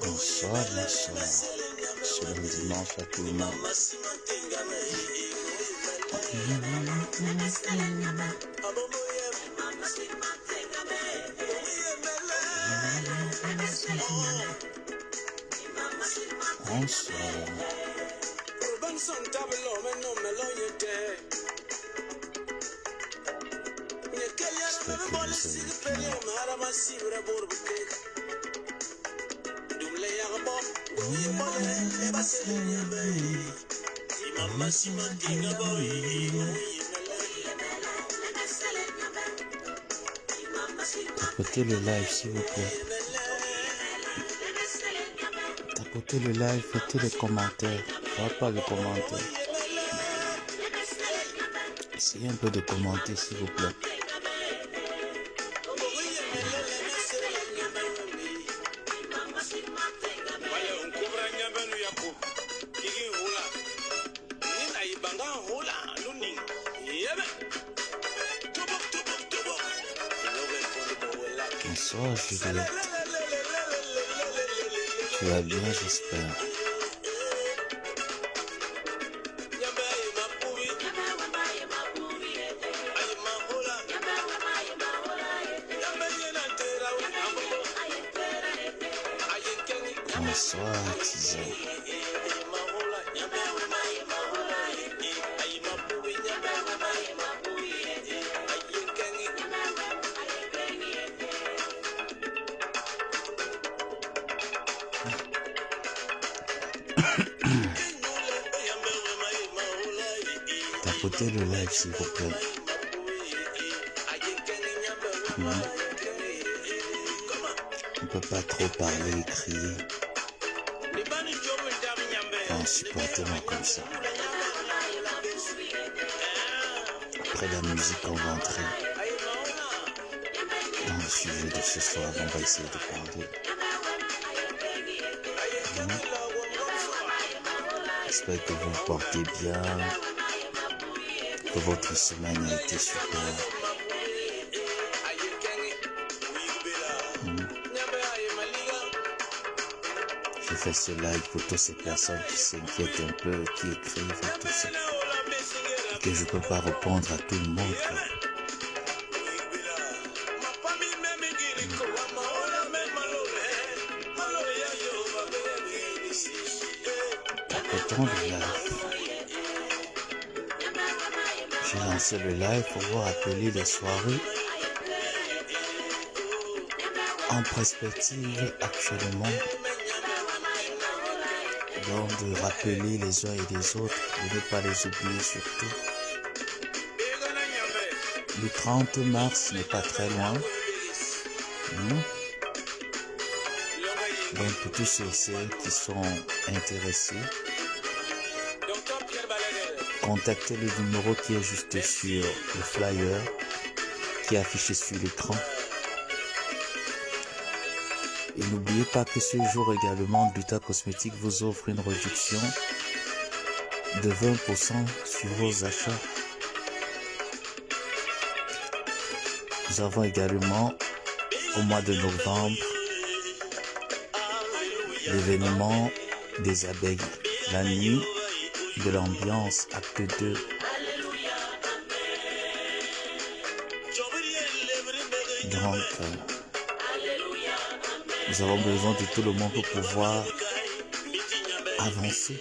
Bonsoir, bonsoir. C'est le dimanche à tout le monde. Bonsoir. J'espère que vous allez bien. Tapotez le live s'il vous plaît. Tapotez le live, faites les commentaires. Je vois pas les commentaires. Essayez un peu de commenter s'il vous plaît. Bonsoir Juliette. Tu vas bien, j'espère. Bonsoir Tisa. Tapotez le live s'il vous plaît. On ne peut pas trop parler et crier. Non, supportez-moi comme ça. Après la musique, on va entrer dans le sujet de ce soir. On va essayer de parler. J'espère que vous vous portez bien, que votre semaine a été super. Je fais ce live pour toutes ces personnes qui s'inquiètent un peu, qui écrivent et tout ça. Et que je ne peux pas répondre à tout le monde. Tapotons le live. J'ai lancé le live pour vous rappeler les soirées en perspective actuellement. Donc de rappeler les uns et les autres, de ne pas les oublier surtout. Le 30 mars n'est pas très loin. Donc pour tous ceux et celles qui sont intéressés, contactez le numéro qui est juste sur le flyer qui est affiché sur l'écran. Et n'oubliez pas que ce jour également, Buta Cosmétique vous offre une réduction de 20% sur vos achats. Nous avons également au mois de novembre l'événement des abeilles, la nuit de l'ambiance, acte 2. Donc, nous avons besoin de tout le monde pour pouvoir avancer.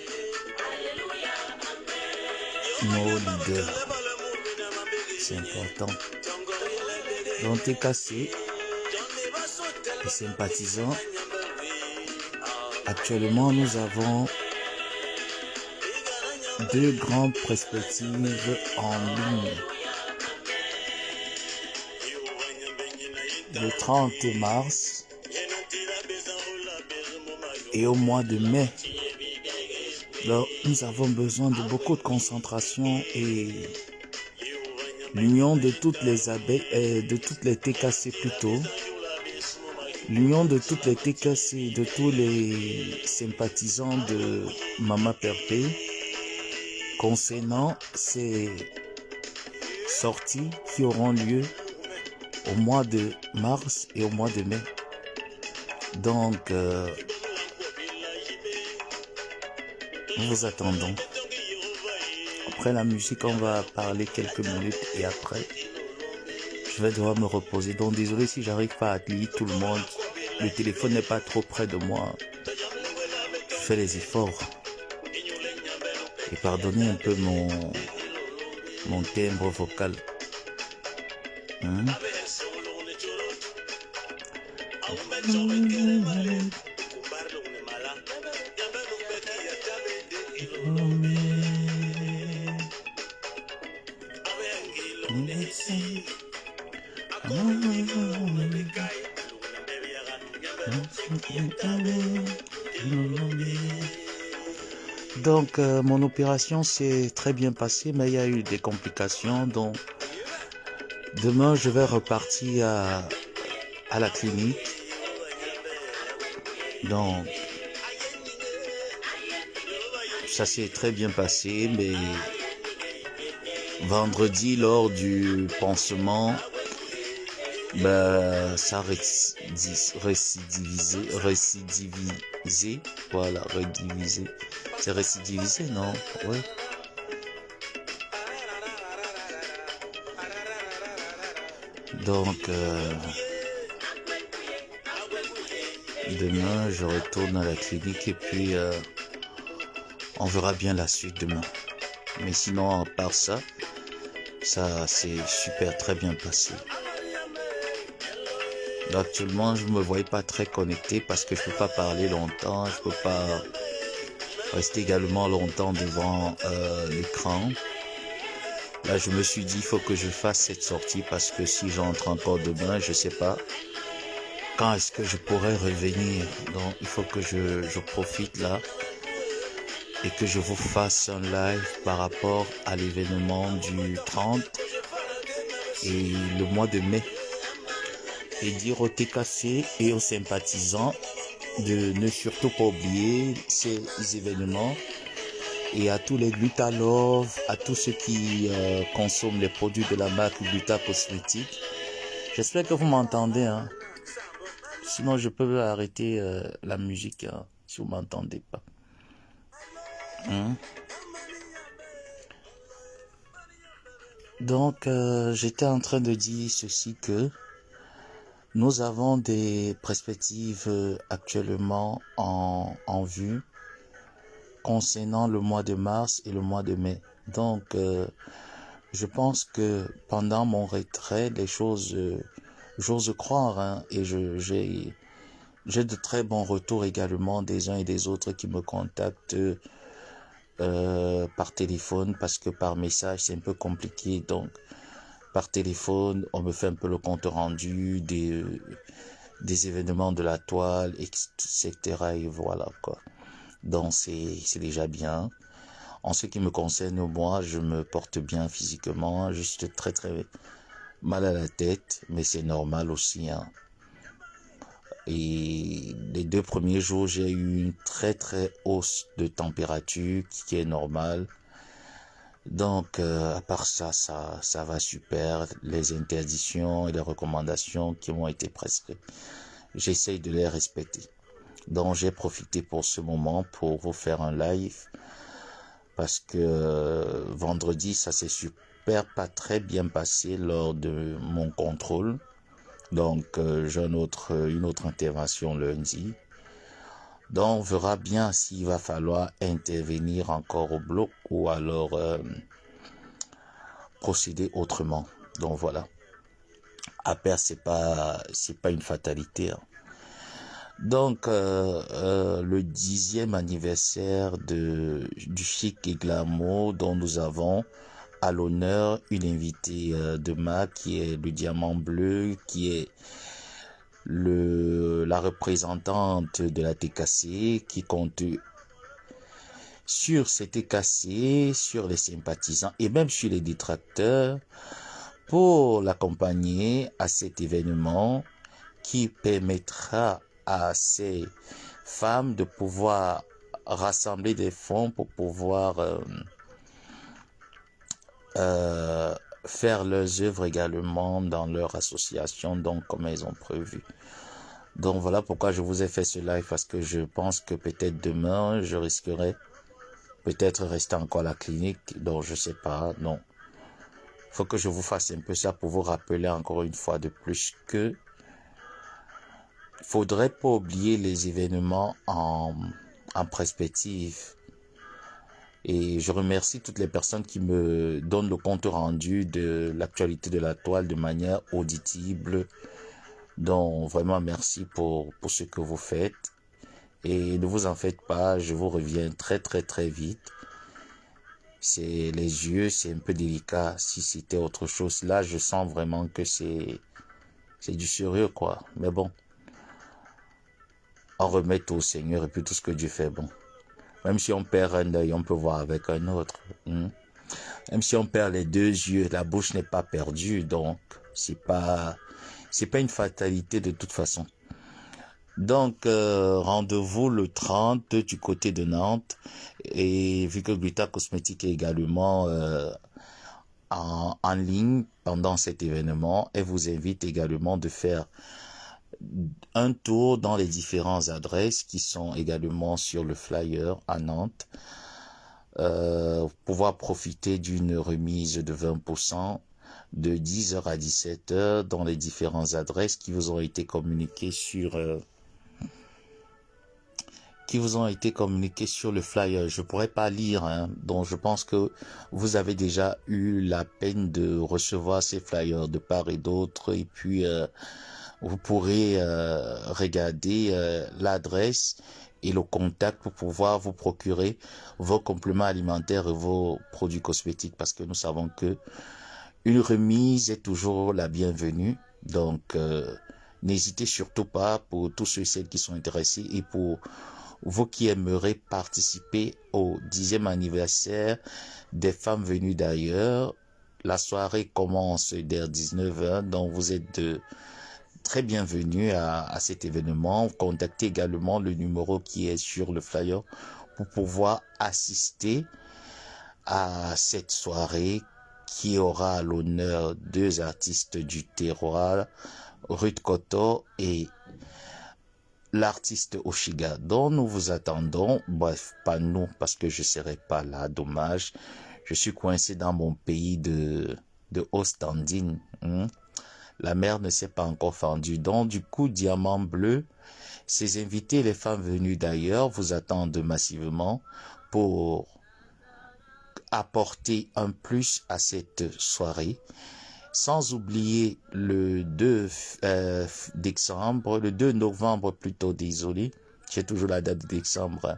Nos leaders, c'est important. Donc, TKC, les sympathisants, actuellement, nous avons 2 grandes perspectives en ligne. Le 30 mars et au mois de mai. Alors, nous avons besoin de beaucoup de concentration et l'union de toutes les abeilles, de toutes les TKC plutôt. L'union de toutes les TKC, de tous les sympathisants de Mama Perpé concernant ces sorties qui auront lieu au mois de mars et au mois de mai. Donc, nous vous attendons. Après la musique, on va parler quelques minutes et après, je vais devoir me reposer. Donc, désolé si j'arrive pas à accueillir tout le monde. Le téléphone n'est pas trop près de moi. Je fais les efforts. Et pardonnez un peu mon timbre vocal. Donc, mon opération s'est très bien passée, mais il y a eu des complications. Donc, demain, je vais repartir à la clinique. Donc, ça s'est très bien passé, mais vendredi, lors du pansement, ça récidivisé. Voilà, rédivisé. C'est récidivisé, non? Ouais. Donc, demain, je retourne à la clinique et puis on verra bien la suite demain. Mais sinon, à part ça, ça s'est super très bien passé. Donc, actuellement, je me voyais pas très connecté parce que je peux pas parler longtemps, je peux pas rester également longtemps devant l'écran. Là, je me suis dit, il faut que je fasse cette sortie parce que si j'entre encore demain, je sais pas quand est-ce que je pourrais revenir. Donc, il faut que je profite là et que je vous fasse un live par rapport à l'événement du 30 et le mois de mai. Et dire aux TKC et aux sympathisants de ne surtout pas oublier ces événements. Et à tous les Gluta Love, à tous ceux qui consomment les produits de la marque Gluta Cosmétique. J'espère que vous m'entendez. Hein. Sinon, je peux arrêter la musique hein, si vous ne m'entendez pas. Donc, j'étais en train de dire ceci que nous avons des perspectives actuellement en vue concernant le mois de mars et le mois de mai. Donc, je pense que pendant mon retrait, les choses, j'ose croire, hein, et j'ai de très bons retours également des uns et des autres qui me contactent par téléphone parce que par message, c'est un peu compliqué. Donc, par téléphone, on me fait un peu le compte rendu des événements de la toile, etc. Et voilà, quoi. Donc, c'est déjà bien. En ce qui me concerne, moi, je me porte bien physiquement. Je suis très, très mal à la tête, mais c'est normal aussi. Hein. Et les 2 premiers jours, j'ai eu une très, très hausse de température qui est normale. Donc, à part ça, ça va super. Les interdictions et les recommandations qui m'ont été prescrites, j'essaye de les respecter. Donc, j'ai profité pour ce moment pour vous faire un live parce que vendredi, ça s'est super pas très bien passé lors de mon contrôle. Donc, j'ai une autre intervention lundi. Donc, on verra bien s'il va falloir intervenir encore au bloc ou alors procéder autrement. Donc, voilà. Après, c'est pas une fatalité. Hein. Donc, le 10e anniversaire du Chic et Glamour dont nous avons à l'honneur une invitée de marque qui est le Diamant Bleu, qui est la représentante de la TKC qui compte sur ces TKC, sur les sympathisants et même sur les détracteurs pour l'accompagner à cet événement qui permettra à ces femmes de pouvoir rassembler des fonds pour pouvoir faire leurs œuvres également dans leur association, donc comme elles ont prévu. Donc voilà pourquoi je vous ai fait ce live, parce que je pense que peut-être demain, je risquerai peut-être rester encore à la clinique, donc je sais pas, non. Faut que je vous fasse un peu ça pour vous rappeler encore une fois de plus que faudrait pas oublier les événements en perspective. Et je remercie toutes les personnes qui me donnent le compte rendu de l'actualité de la toile de manière audible. Donc vraiment merci pour ce que vous faites. Et ne vous en faites pas, je vous reviens très très très vite. C'est les yeux, c'est un peu délicat. Si c'était autre chose, là je sens vraiment que c'est du sérieux quoi. Mais bon, on remet au Seigneur et puis tout ce que Dieu fait bon. Même si on perd un œil, on peut voir avec un autre. Même si on perd les deux yeux, la bouche n'est pas perdue. Donc, c'est pas une fatalité de toute façon. Donc, rendez-vous le 30 du côté de Nantes. Et vu que Gluta Cosmétique est également en ligne pendant cet événement, elle vous invite également de faire un tour dans les différentes adresses qui sont également sur le flyer à Nantes. Pouvoir profiter d'une remise de 20% de 10h à 17h dans les différentes adresses qui vous ont été communiquées sur le flyer. Je pourrais pas lire, donc je pense que vous avez déjà eu la peine de recevoir ces flyers de part et d'autre, et puis vous pourrez regarder l'adresse et le contact pour pouvoir vous procurer vos compléments alimentaires et vos produits cosmétiques, parce que nous savons que une remise est toujours la bienvenue. Donc n'hésitez surtout pas, pour tous ceux et celles qui sont intéressés, et pour vous qui aimeraient participer au 10e anniversaire des femmes venues d'ailleurs. La soirée commence vers 19h, donc vous êtes très bienvenue à cet événement. Contactez également le numéro qui est sur le flyer pour pouvoir assister à cette soirée qui aura à l'honneur deux artistes du terroir, Ruth Koto et l'artiste Oshiga, dont nous vous attendons. Bref, pas nous, parce que je serai pas là, dommage. Je suis coincé dans mon pays de Ostendine. La mer ne s'est pas encore fendue. Donc, du coup, Diamant Bleu, ces invités, les femmes venues d'ailleurs, vous attendent massivement pour apporter un plus à cette soirée. Sans oublier le 2 décembre, le 2 novembre plutôt, désolé, j'ai toujours la date de décembre,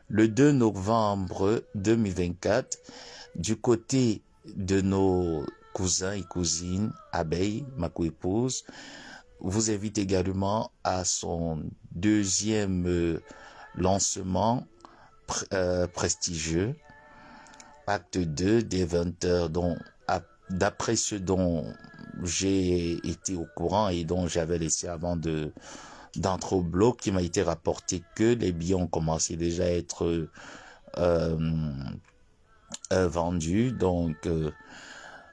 le 2 novembre 2024, du côté de nos cousins et cousines, Abeille, ma co-épouse, vous invite également à son deuxième lancement prestigieux, acte 2 des 20h, dont d'après ce dont j'ai été au courant et dont j'avais laissé avant d'entrer au blog, qui m'a été rapporté que les billets ont commencé déjà à être vendus. Donc,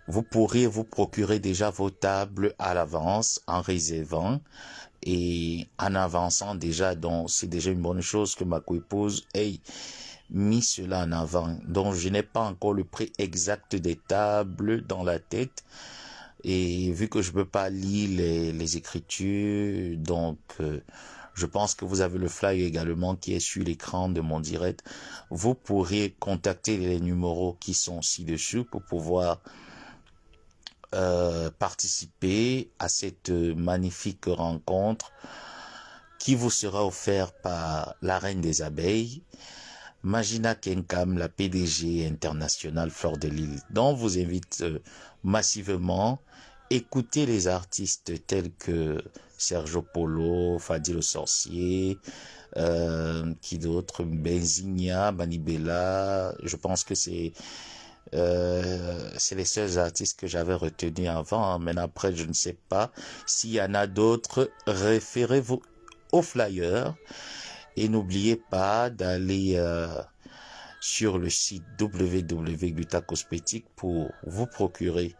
vous pourrez vous procurer déjà vos tables à l'avance en réservant et en avançant déjà. Donc, c'est déjà une bonne chose que ma co-épouse ait mis cela en avant. Donc je n'ai pas encore le prix exact des tables dans la tête, et vu que je peux pas lire les écritures, donc je pense que vous avez le flyer également qui est sur l'écran de mon direct. Vous pourrez contacter les numéros qui sont ci-dessous pour pouvoir participer à cette magnifique rencontre qui vous sera offerte par la Reine des Abeilles, Magina Kenkam, la PDG internationale Fleur de Lille, dont vous invite massivement. Écoutez les artistes tels que Sergio Polo, Fadi le Sorcier, qui d'autres, Benzinia, Manibela. Je pense que c'est les seuls artistes que j'avais retenus avant, mais après je ne sais pas s'il y en a d'autres. Référez-vous au flyer. Et n'oubliez pas d'aller sur le site www.Gluta Cosmétique pour vous procurer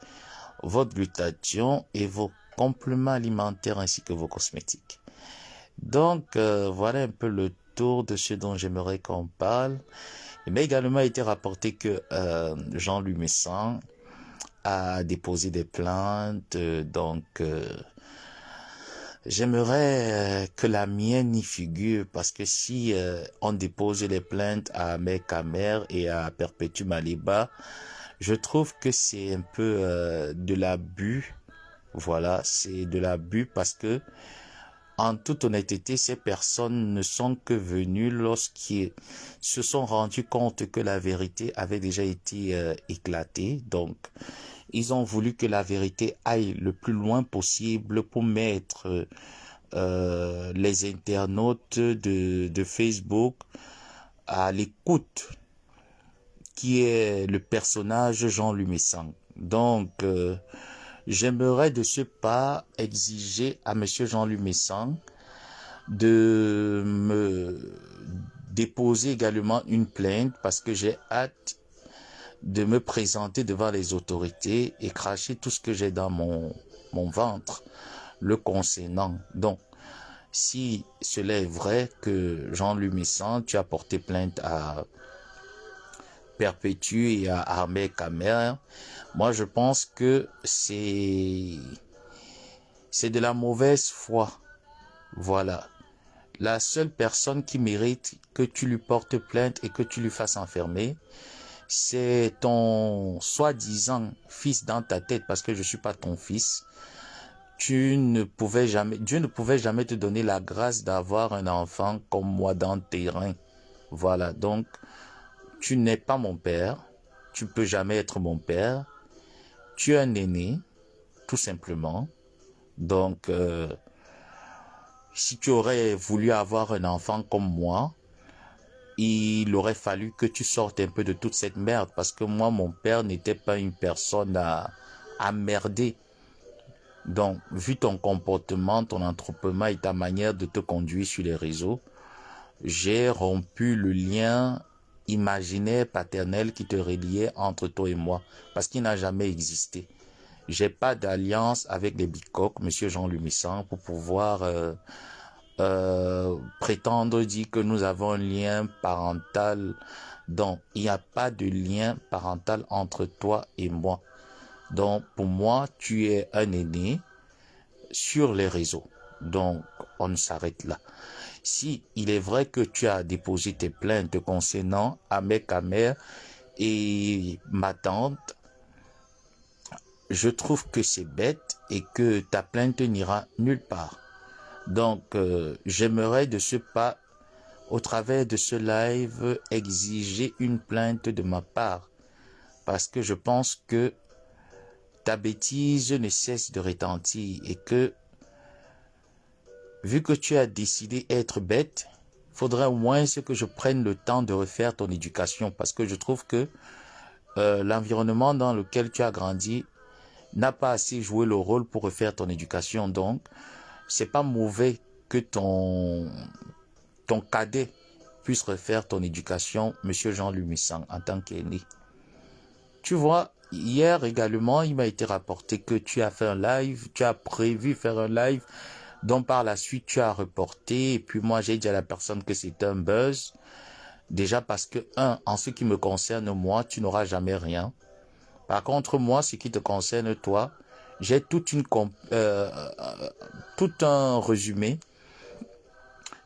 votre glutathion et vos compléments alimentaires ainsi que vos cosmétiques. Donc, voilà un peu le tour de ce dont j'aimerais qu'on parle. Il m'a également été rapporté que Jean-Louis Messan a déposé des plaintes. J'aimerais que la mienne y figure parce que si on dépose les plaintes à Ahmed et à Perpétue Maliba, je trouve que c'est un peu de l'abus. Voilà, c'est de l'abus parce que, en toute honnêteté, ces personnes ne sont que venues lorsqu'ils se sont rendus compte que la vérité avait déjà été éclatée. Donc, ils ont voulu que la vérité aille le plus loin possible pour mettre les internautes de Facebook à l'écoute, qui est le personnage Jean-Louis Messan. Donc, j'aimerais de ce pas exiger à Monsieur Jean-Louis Messan de me déposer également une plainte parce que j'ai hâte de me présenter devant les autorités et cracher tout ce que j'ai dans mon ventre le concernant. Donc, si cela est vrai que Jean-Louis Messan, tu as porté plainte à Perpétue et à Ahmed Kamer, moi je pense que c'est de la mauvaise foi. Voilà. La seule personne qui mérite que tu lui portes plainte et que tu lui fasses enfermer, c'est ton soi-disant fils dans ta tête, parce que je ne suis pas ton fils. Dieu ne pouvait jamais te donner la grâce d'avoir un enfant comme moi dans tes reins. Voilà, donc tu n'es pas mon père, tu ne peux jamais être mon père, tu es un aîné, tout simplement. Donc, si tu aurais voulu avoir un enfant comme moi, il aurait fallu que tu sortes un peu de toute cette merde, parce que moi, mon père n'était pas une personne à merder. Donc, vu ton comportement, ton attroupement et ta manière de te conduire sur les réseaux, j'ai rompu le lien imaginaire paternel qui te reliait entre toi et moi, parce qu'il n'a jamais existé. J'ai pas d'alliance avec les bicoques, Monsieur Jean-Louis Messan, pour pouvoir prétendre dire que nous avons un lien parental. Donc, il n'y a pas de lien parental entre toi et moi. Donc, pour moi, tu es un aîné sur les réseaux. Donc, on s'arrête là. Si il est vrai que tu as déposé tes plaintes concernant Ahmed Kamer et ma tante, je trouve que c'est bête et que ta plainte n'ira nulle part. Donc, j'aimerais de ce pas, au travers de ce live, exiger une plainte de ma part. Parce que je pense que ta bêtise ne cesse de retentir et que, vu que tu as décidé être bête, faudrait au moins que je prenne le temps de refaire ton éducation. Parce que je trouve que l'environnement dans lequel tu as grandi n'a pas assez joué le rôle pour refaire ton éducation. Donc, c'est pas mauvais que ton cadet puisse refaire ton éducation, Monsieur Jean-Louis Messan, en tant qu'aîné. Tu vois, hier également, il m'a été rapporté que tu as fait un live, tu as prévu faire un live, dont par la suite tu as reporté, et puis moi j'ai dit à la personne que c'était un buzz. Déjà parce que, en ce qui me concerne, moi, tu n'auras jamais rien. Par contre, moi, ce qui te concerne, toi, j'ai tout un résumé.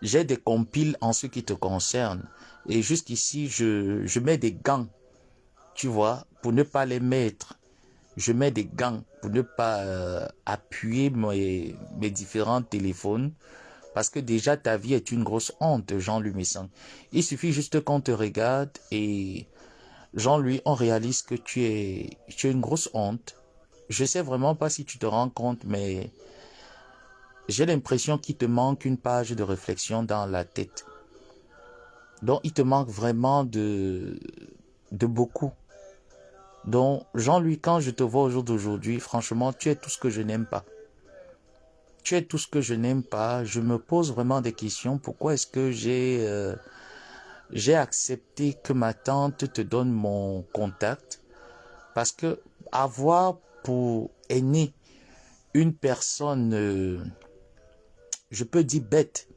J'ai des compiles en ce qui te concerne. Et jusqu'ici, je mets des gants, tu vois, pour ne pas les mettre. Je mets des gants pour ne pas appuyer mes différents téléphones. Parce que déjà, ta vie est une grosse honte, Jean-Louis Messan. Il suffit juste qu'on te regarde et Jean-Louis, on réalise que tu es une grosse honte. Je sais vraiment pas si tu te rends compte, mais j'ai l'impression qu'il te manque une page de réflexion dans la tête. Donc, il te manque vraiment de beaucoup. Donc, Jean-Louis, quand je te vois au jour d'aujourd'hui, franchement, tu es tout ce que je n'aime pas. Tu es tout ce que je n'aime pas. Je me pose vraiment des questions. Pourquoi est-ce que j'ai accepté que ma tante te donne mon contact? Parce que avoir pour est née une personne, je peux dire bête.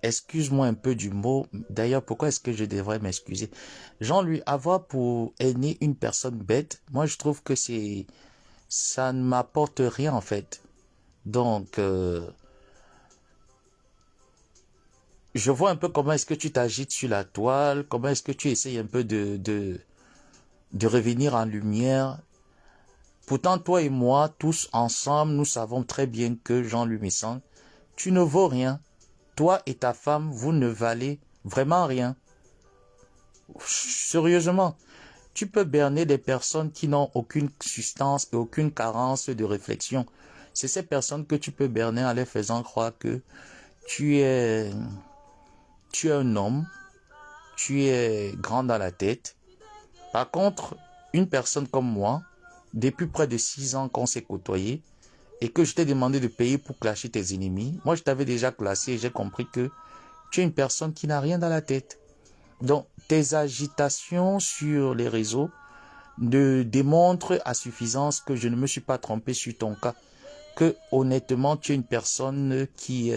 Excuse-moi un peu du mot. D'ailleurs, pourquoi est-ce que je devrais m'excuser? Jean-Louis, avoir pour aîné une personne bête, moi je trouve que ça ne m'apporte rien en fait. Donc, je vois un peu comment est-ce que tu t'agites sur la toile, comment est-ce que tu essayes un peu de revenir en lumière. Pourtant, toi et moi, tous ensemble, nous savons très bien que Jean-Louis Messang, tu ne vaux rien. Toi et ta femme, vous ne valez vraiment rien. Sérieusement, tu peux berner des personnes qui n'ont aucune substance et aucune carence de réflexion. C'est ces personnes que tu peux berner en les faisant croire que tu es un homme, tu es grand dans la tête. Par contre, une personne comme moi, depuis près de 6 ans qu'on s'est côtoyé, et que je t'ai demandé de payer pour clasher tes ennemis, moi je t'avais déjà classé et j'ai compris que tu es une personne qui n'a rien dans la tête. Donc, tes agitations sur les réseaux ne démontrent à suffisance que je ne me suis pas trompé sur ton cas, que honnêtement, tu es une personne qui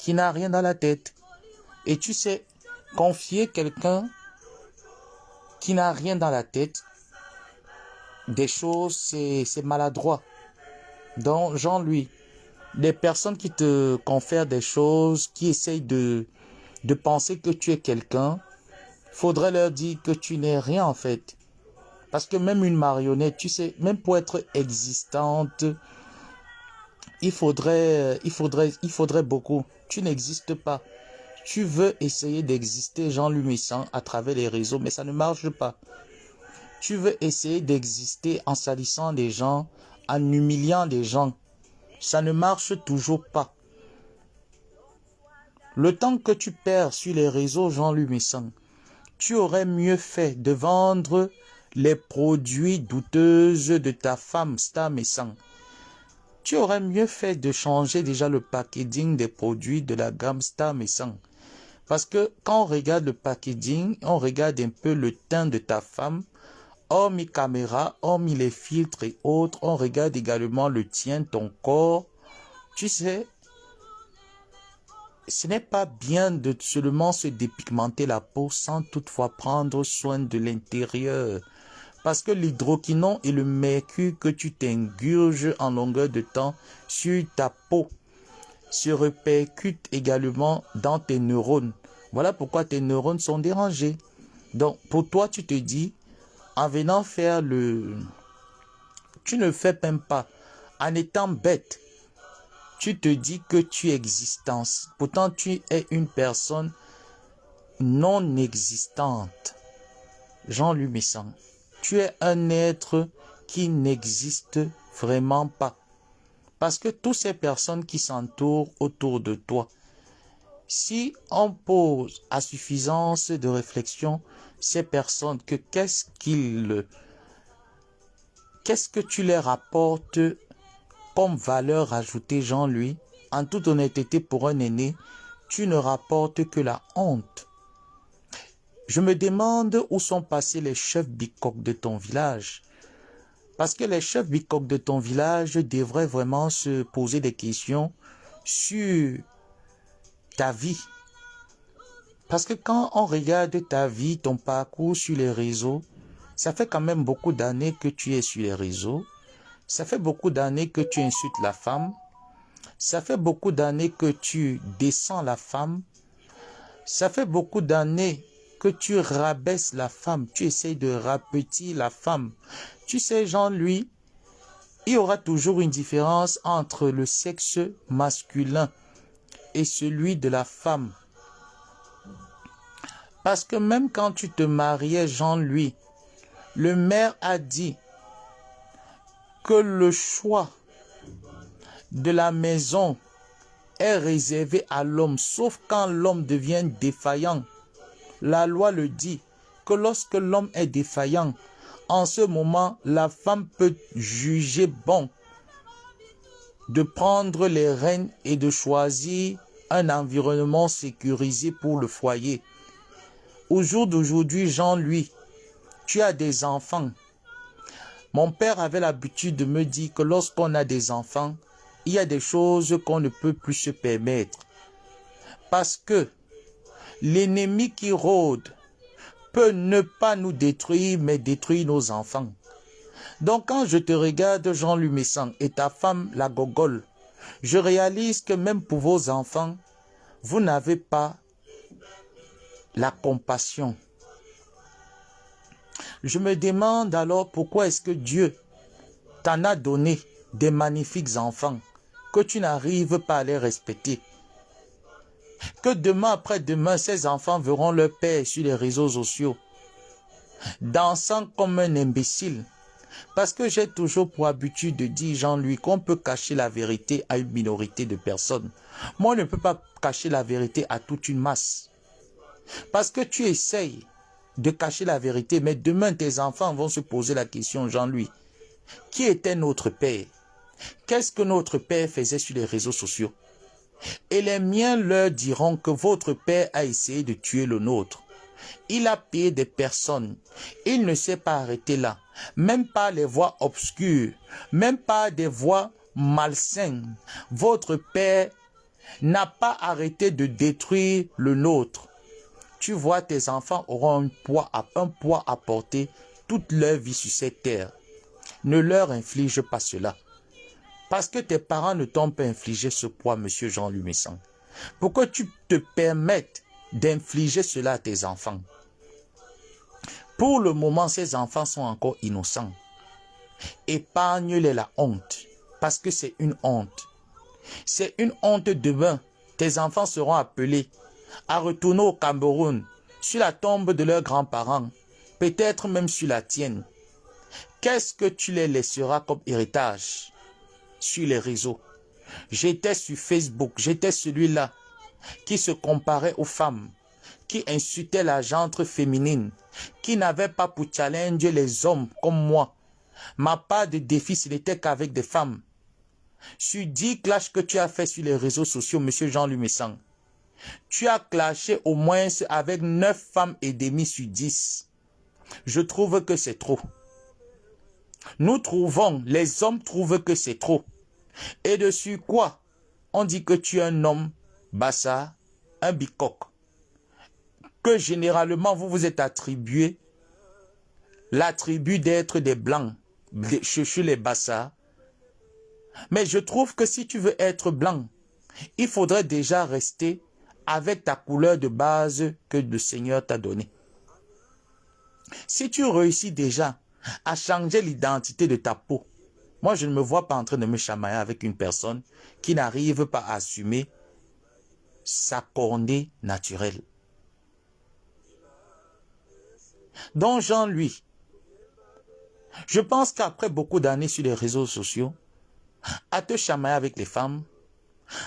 n'a rien dans la tête. Et tu sais, confier quelqu'un qui n'a rien dans la tête, des choses, c'est maladroit. Donc, Jean-Louis, les personnes qui te confèrent des choses, qui essayent de penser que tu es quelqu'un, faudrait leur dire que tu n'es rien en fait. Parce que même une marionnette, tu sais, même pour être existante, il faudrait beaucoup. Tu n'existes pas. Tu veux essayer d'exister, Jean-Louis Messang, à travers les réseaux, mais ça ne marche pas. Tu veux essayer d'exister en salissant des gens, en humiliant des gens. Ça ne marche toujours pas. Le temps que tu perds sur les réseaux, Jean-Louis Messang, tu aurais mieux fait de vendre les produits douteux de ta femme, Star Messang. Tu aurais mieux fait de changer déjà le packaging des produits de la gamme Star Messang. Parce que quand on regarde le packaging, on regarde un peu le teint de ta femme, hormis caméra, hormis les filtres et autres, on regarde également le tien, ton corps. Tu sais, ce n'est pas bien de seulement se dépigmenter la peau sans toutefois prendre soin de l'intérieur. Parce que l'hydroquinone et le mercure que tu t'ingurges en longueur de temps sur ta peau se répercutent également dans tes neurones. Voilà pourquoi tes neurones sont dérangés. Donc, pour toi, tu te dis, en venant faire tu ne fais même pas. En étant bête, tu te dis que tu es existence. Pourtant, tu es une personne non existante. Jean-Louis Messang, tu es un être qui n'existe vraiment pas. Parce que toutes ces personnes qui s'entourent autour de toi, si on pose à suffisance de réflexion ces personnes, qu'est-ce que tu leur apportes comme valeur ajoutée, Jean-Louis? En toute honnêteté, pour un aîné, tu ne rapportes que la honte. Je me demande où sont passés les chefs bicoques de ton village. Parce que les chefs bicoques de ton village devraient vraiment se poser des questions sur ta vie. Parce que quand on regarde ta vie, ton parcours sur les réseaux, ça fait quand même beaucoup d'années que tu es sur les réseaux. Ça fait beaucoup d'années que tu insultes la femme. Ça fait beaucoup d'années que tu descends la femme. Ça fait beaucoup d'années que tu rabaisses la femme. Tu essayes de rapetir la femme. Tu sais, Jean-Louis, il y aura toujours une différence entre le sexe masculin et celui de la femme. Parce que même quand tu te mariais, Jean-Louis, le maire a dit que le choix de la maison est réservé à l'homme, sauf quand l'homme devient défaillant. La loi le dit, que lorsque l'homme est défaillant, en ce moment, la femme peut juger bon de prendre les rênes et de choisir un environnement sécurisé pour le foyer. Au jour d'aujourd'hui, Jean-Louis, tu as des enfants. Mon père avait l'habitude de me dire que lorsqu'on a des enfants, il y a des choses qu'on ne peut plus se permettre. Parce que l'ennemi qui rôde peut ne pas nous détruire, mais détruire nos enfants. Donc quand je te regarde, Jean-Louis Messang, et ta femme, la gogole, je réalise que même pour vos enfants, vous n'avez pas la compassion. Je me demande alors pourquoi est-ce que Dieu t'en a donné des magnifiques enfants que tu n'arrives pas à les respecter. Que demain après-demain, ces enfants verront leur père sur les réseaux sociaux, dansant comme un imbécile. Parce que j'ai toujours pour habitude de dire, Jean-Louis, qu'on peut cacher la vérité à une minorité de personnes. Moi, on ne peut pas cacher la vérité à toute une masse. Parce que tu essayes de cacher la vérité, mais demain, tes enfants vont se poser la question, Jean-Louis, qui était notre père? Qu'est-ce que notre père faisait sur les réseaux sociaux? Et les miens leur diront que votre père a essayé de tuer le nôtre. Il a payé des personnes. Il ne s'est pas arrêté là. Même pas les voies obscures. Même pas des voies malsaines. Votre père n'a pas arrêté de détruire le nôtre. Tu vois, tes enfants auront un poids à porter toute leur vie sur cette terre. Ne leur inflige pas cela. Parce que tes parents ne t'ont pas infligé ce poids, monsieur Jean-Louis Messang. Pourquoi tu te permettes d'infliger cela à tes enfants? Pour le moment, ces enfants sont encore innocents. Épargne-les la honte, parce que c'est une honte. C'est une honte demain. Tes enfants seront appelés à retourner au Cameroun, sur la tombe de leurs grands-parents, peut-être même sur la tienne. Qu'est-ce que tu les laisseras comme héritage sur les réseaux? J'étais sur Facebook, j'étais celui-là qui se comparait aux femmes, qui insultait la gente féminine, qui n'avait pas pour challenge les hommes comme moi. Ma part de défi, ce n'était qu'avec des femmes. Sur 10 clashs que tu as fait sur les réseaux sociaux, monsieur Jean-Louis Messang, tu as clashé au moins avec 9 femmes et demie sur 10. Je trouve que c'est trop. Nous trouvons, les hommes trouvent que c'est trop. Et dessus quoi? On dit que tu es un homme bassa, un bicoque. Que généralement vous vous êtes attribué l'attribut d'être des blancs, chez les bassas. Mais je trouve que si tu veux être blanc, il faudrait déjà rester avec ta couleur de base que le Seigneur t'a donnée. Si tu réussis déjà à changer l'identité de ta peau, moi je ne me vois pas en train de me chamailler avec une personne qui n'arrive pas à assumer sa cornée naturelle. Donc Jean-Louis, je pense qu'après beaucoup d'années sur les réseaux sociaux, à te chamailler avec les femmes,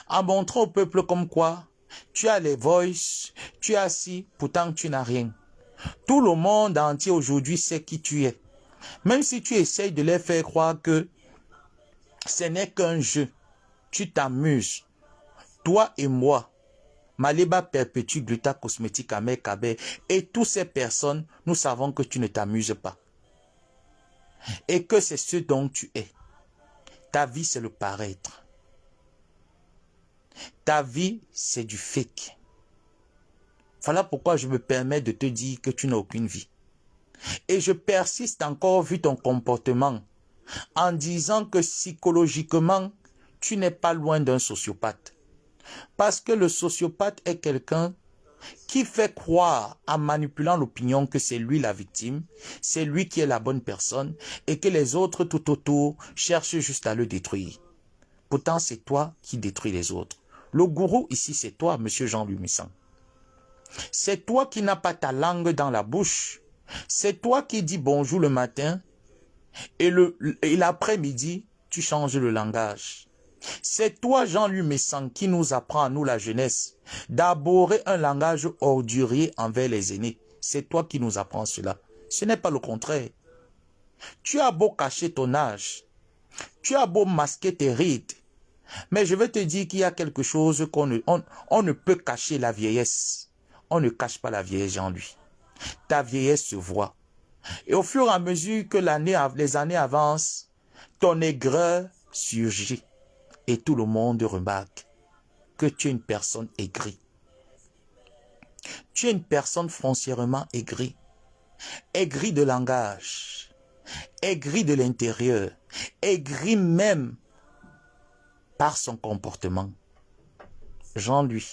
en montrant au peuple comme quoi tu as les voices, tu as ci, pourtant tu n'as rien. Tout le monde entier aujourd'hui sait qui tu es. Même si tu essayes de leur faire croire que ce n'est qu'un jeu, tu t'amuses. Toi et moi, Maliba Perpétue, Gluta Cosmétique, Amer Kabé, et toutes ces personnes, nous savons que tu ne t'amuses pas. Et que c'est ce dont tu es. Ta vie, c'est le paraître. Ta vie, c'est du fake. Voilà pourquoi je me permets de te dire que tu n'as aucune vie. Et je persiste encore vu ton comportement en disant que psychologiquement, tu n'es pas loin d'un sociopathe. Parce que le sociopathe est quelqu'un qui fait croire en manipulant l'opinion que c'est lui la victime, c'est lui qui est la bonne personne et que les autres tout autour cherchent juste à le détruire. Pourtant, c'est toi qui détruis les autres. Le gourou ici, c'est toi, monsieur Jean-Louis Messang. C'est toi qui n'as pas ta langue dans la bouche. C'est toi qui dis bonjour le matin et l'après-midi, tu changes le langage. C'est toi, Jean-Louis Messang, qui nous apprend à nous, la jeunesse, d'aborder un langage ordurier envers les aînés. C'est toi qui nous apprends cela. Ce n'est pas le contraire. Tu as beau cacher ton âge, tu as beau masquer tes rides, mais je veux te dire qu'il y a quelque chose on ne peut cacher la vieillesse. On ne cache pas la vieillesse, Jean-Louis. Ta vieillesse se voit. Et au fur et à mesure que les années avancent, ton aigreur surgit. Et tout le monde remarque que tu es une personne aigrie. Tu es une personne foncièrement aigrie. Aigrie de langage. Aigrie de l'intérieur. Aigrie même par son comportement. Jean-Louis,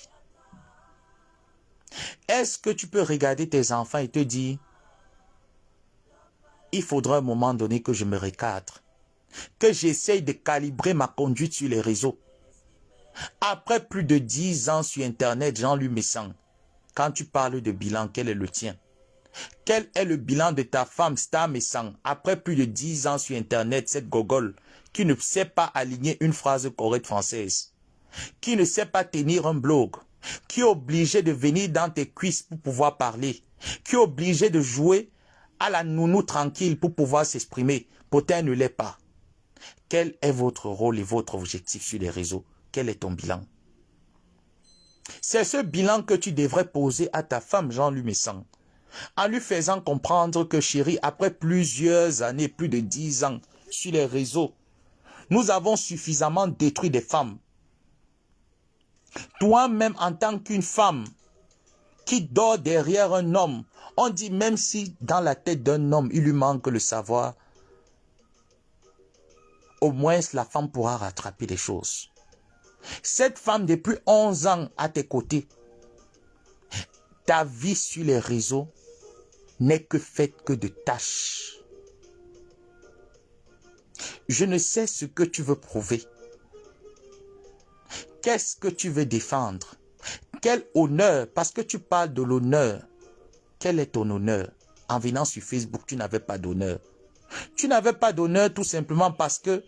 est-ce que tu peux regarder tes enfants et te dire, il faudra un moment donné que je me recadre, que j'essaye de calibrer ma conduite sur les réseaux. Après plus de 10 ans sur Internet, Jean-Louis Messang, quand tu parles de bilan, quel est le tien? Quel est le bilan de ta femme Star Messang après plus de 10 ans sur Internet, cette gogole qui ne sait pas aligner une phrase correcte française, qui ne sait pas tenir un blog, qui est obligé de venir dans tes cuisses pour pouvoir parler, qui est obligé de jouer à la nounou tranquille pour pouvoir s'exprimer, pourtant elle ne l'est pas. Quel est votre rôle et votre objectif sur les réseaux? Quel est ton bilan? C'est ce bilan que tu devrais poser à ta femme Jean-Louis Messang, en lui faisant comprendre que chérie, après plusieurs années, plus de 10 ans sur les réseaux, nous avons suffisamment détruit des femmes. Toi-même, en tant qu'une femme qui dort derrière un homme, on dit même si dans la tête d'un homme, il lui manque le savoir, au moins la femme pourra rattraper les choses. Cette femme, depuis 11 ans à tes côtés, ta vie sur les réseaux n'est que faite que de tâches. Je ne sais ce que tu veux prouver. Qu'est-ce que tu veux défendre? Quel honneur? Parce que tu parles de l'honneur. Quel est ton honneur? En venant sur Facebook, tu n'avais pas d'honneur. Tu n'avais pas d'honneur tout simplement parce que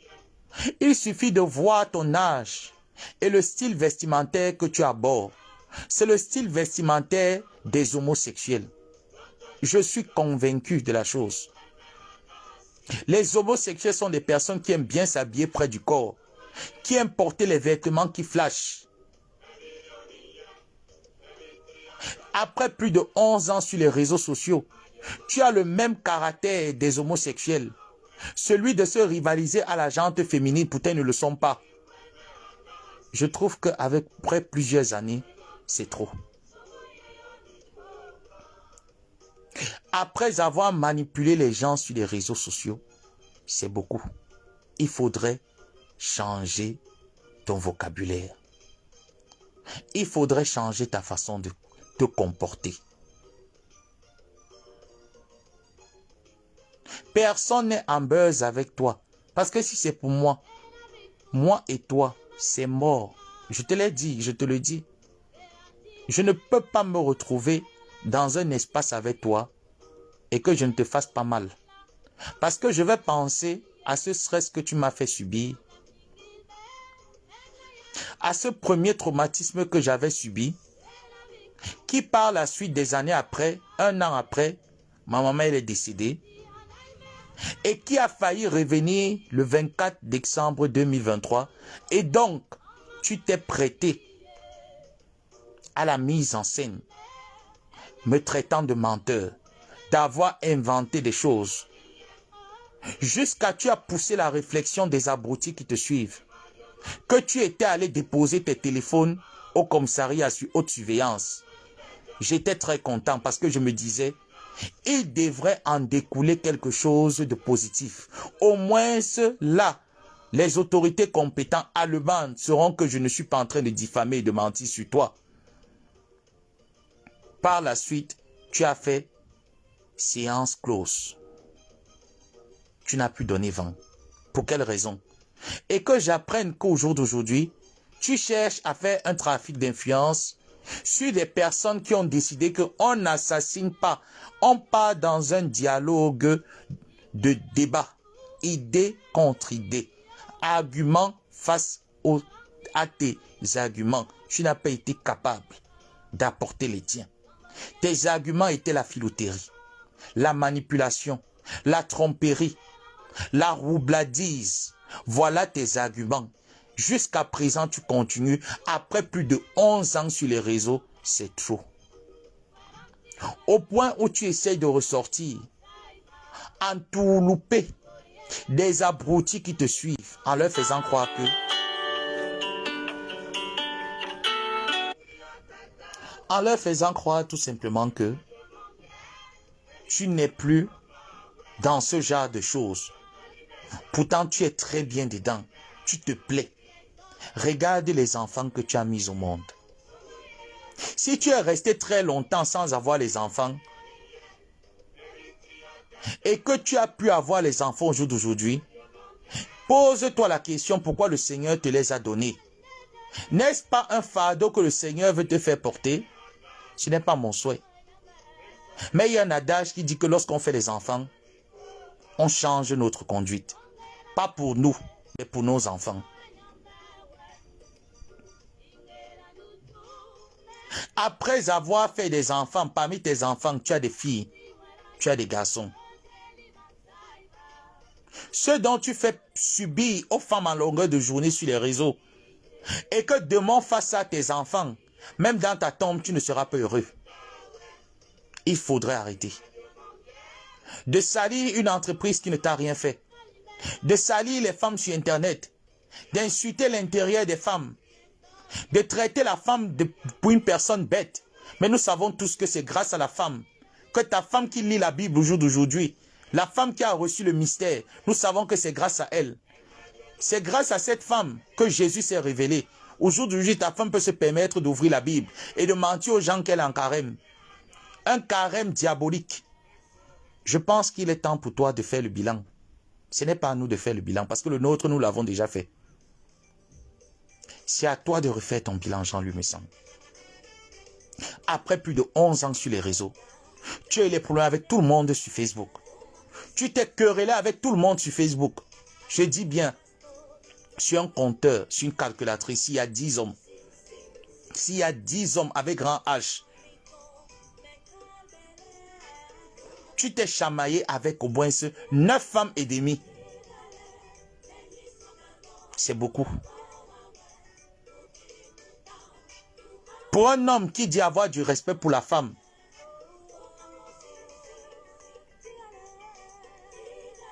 il suffit de voir ton âge et le style vestimentaire que tu abordes. C'est le style vestimentaire des homosexuels. Je suis convaincu de la chose. Les homosexuels sont des personnes qui aiment bien s'habiller près du corps, qui aiment porter les vêtements qui flashent. Après plus de 11 ans sur les réseaux sociaux, tu as le même caractère des homosexuels. Celui de se rivaliser à la gente féminine, pourtant ils ne le sont pas. Je trouve qu'avec près plusieurs années, c'est trop. Après avoir manipulé les gens sur les réseaux sociaux, c'est beaucoup. Il faudrait changer ton vocabulaire. Il faudrait changer ta façon de te comporter. Personne n'est en buzz avec toi. Parce que si c'est pour moi et toi, c'est mort. Je te l'ai dit, je te le dis. Je ne peux pas me retrouver dans un espace avec toi et que je ne te fasse pas mal. Parce que je vais penser à ce stress que tu m'as fait subir, à ce premier traumatisme que j'avais subi, qui par la suite des années après, 1 an après, ma maman elle est décédée, et qui a failli revenir le 24 décembre 2023. Et donc, tu t'es prêté à la mise en scène, me traitant de menteur, d'avoir inventé des choses, jusqu'à tu as poussé la réflexion des abrutis qui te suivent, que tu étais allé déposer tes téléphones au commissariat sur haute surveillance. J'étais très content parce que je me disais, il devrait en découler quelque chose de positif. Au moins là, les autorités compétentes allemandes sauront que je ne suis pas en train de diffamer et de mentir sur toi. Par la suite, tu as fait séance close. Tu n'as plus donné vent. Pour quelle raison? Et que j'apprenne qu'au jour d'aujourd'hui, tu cherches à faire un trafic d'influence sur des personnes qui ont décidé qu'on n'assassine pas. On part dans un dialogue de débat. Idée contre idée. Argument face à tes arguments. Tu n'as pas été capable d'apporter les tiens. Tes arguments étaient la filouterie, la manipulation, la tromperie, la roubladise. Voilà tes arguments. Jusqu'à présent, tu continues. Après plus de 11 ans sur les réseaux, c'est trop. Au point où tu essayes de ressortir. entourloupé des abrutis qui te suivent en leur faisant croire que tout simplement que tu n'es plus dans ce genre de choses. Pourtant, tu es très bien dedans. Tu te plais. Regarde les enfants que tu as mis au monde. Si tu es resté très longtemps sans avoir les enfants et que tu as pu avoir les enfants au jour d'aujourd'hui, pose-toi la question pourquoi le Seigneur te les a donnés. N'est-ce pas un fardeau que le Seigneur veut te faire porter? Ce n'est pas mon souhait. Mais il y a un adage qui dit que lorsqu'on fait les enfants, on change notre conduite. Pas pour nous, mais pour nos enfants. Après avoir fait des enfants, parmi tes enfants, tu as des filles, tu as des garçons. Ce dont tu fais subir aux femmes en longueur de journée sur les réseaux, et que demain face à tes enfants, même dans ta tombe, tu ne seras pas heureux. Il faudrait arrêter. De salir une entreprise qui ne t'a rien fait. De salir les femmes sur Internet. D'insulter l'intérieur des femmes. De traiter la femme pour une personne bête. Mais nous savons tous que c'est grâce à la femme. Que ta femme qui lit la Bible au jour d'aujourd'hui. La femme qui a reçu le mystère. Nous savons que c'est grâce à elle. C'est grâce à cette femme que Jésus s'est révélé. Au jour d'aujourd'hui, ta femme peut se permettre d'ouvrir la Bible et de mentir aux gens qu'elle est en carême. Un carême diabolique. Je pense qu'il est temps pour toi de faire le bilan. Ce n'est pas à nous de faire le bilan parce que le nôtre, nous l'avons déjà fait. C'est à toi de refaire ton bilan, Jean-Louis Messan. Après plus de 11 ans sur les réseaux, tu as eu les problèmes avec tout le monde sur Facebook. Tu t'es querellé avec tout le monde sur Facebook. Je dis bien, sur un compteur, sur une calculatrice, s'il y a 10 hommes, s'il y a 10 hommes avec grand H, tu t'es chamaillé avec au moins 9 femmes et demie. C'est beaucoup. Pour un homme qui dit avoir du respect pour la femme,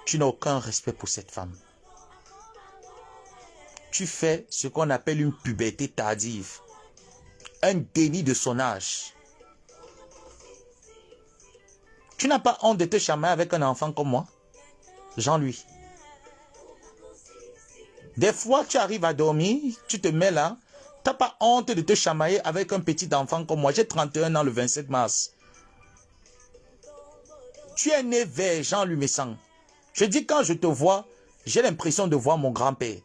tu n'as aucun respect pour cette femme. Tu fais ce qu'on appelle une puberté tardive. Un déni de son âge. Tu n'as pas honte de te chamailler avec un enfant comme moi, Jean-Louis. Des fois, tu arrives à dormir, tu te mets là. Tu n'as pas honte de te chamailler avec un petit enfant comme moi. J'ai 31 ans le 27 mars. Tu es né vers Jean-Louis Messan. Je dis quand je te vois, j'ai l'impression de voir mon grand-père.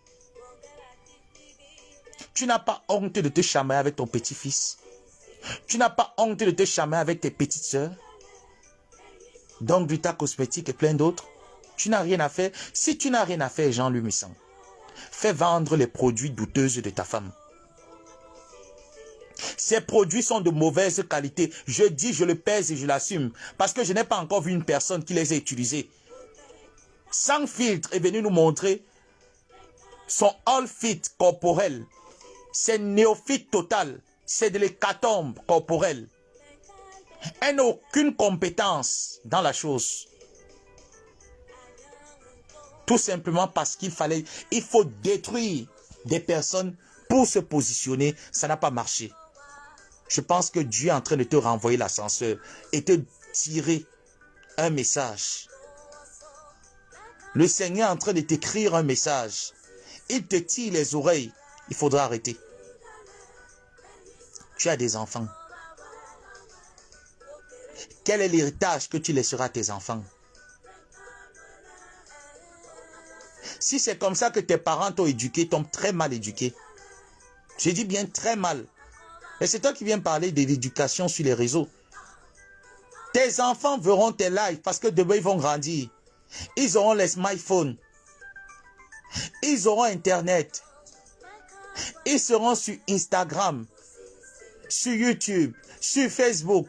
Tu n'as pas honte de te chamailler avec ton petit-fils. Tu n'as pas honte de te chamailler avec tes petites sœurs. Donc, Vita Cosmétique et plein d'autres. Tu n'as rien à faire. Si tu n'as rien à faire, Jean-Louis Messan, fais vendre les produits douteux de ta femme. Ces produits sont de mauvaise qualité. Je dis, je le pèse et je l'assume. Parce que je n'ai pas encore vu une personne qui les a utilisés. Sans filtre est venu nous montrer son all-fit corporel. C'est néophyte total. C'est de l'hécatombe corporelle. Elle n'a aucune compétence dans la chose. Tout simplement parce qu'il faut détruire des personnes pour se positionner. Ça n'a pas marché. Je pense que Dieu est en train de te renvoyer l'ascenseur et te tirer un message. Le Seigneur est en train de t'écrire un message. Il te tire les oreilles. Il faudra arrêter. Tu as des enfants. Quel est l'héritage que tu laisseras à tes enfants? Si c'est comme ça que tes parents t'ont éduqué, t'ont très mal éduqué. Je dis bien très mal. Et c'est toi qui viens parler de l'éducation sur les réseaux. Tes enfants verront tes lives parce que demain ils vont grandir. Ils auront les smartphones. Ils auront Internet. Ils seront sur Instagram, sur YouTube, sur Facebook.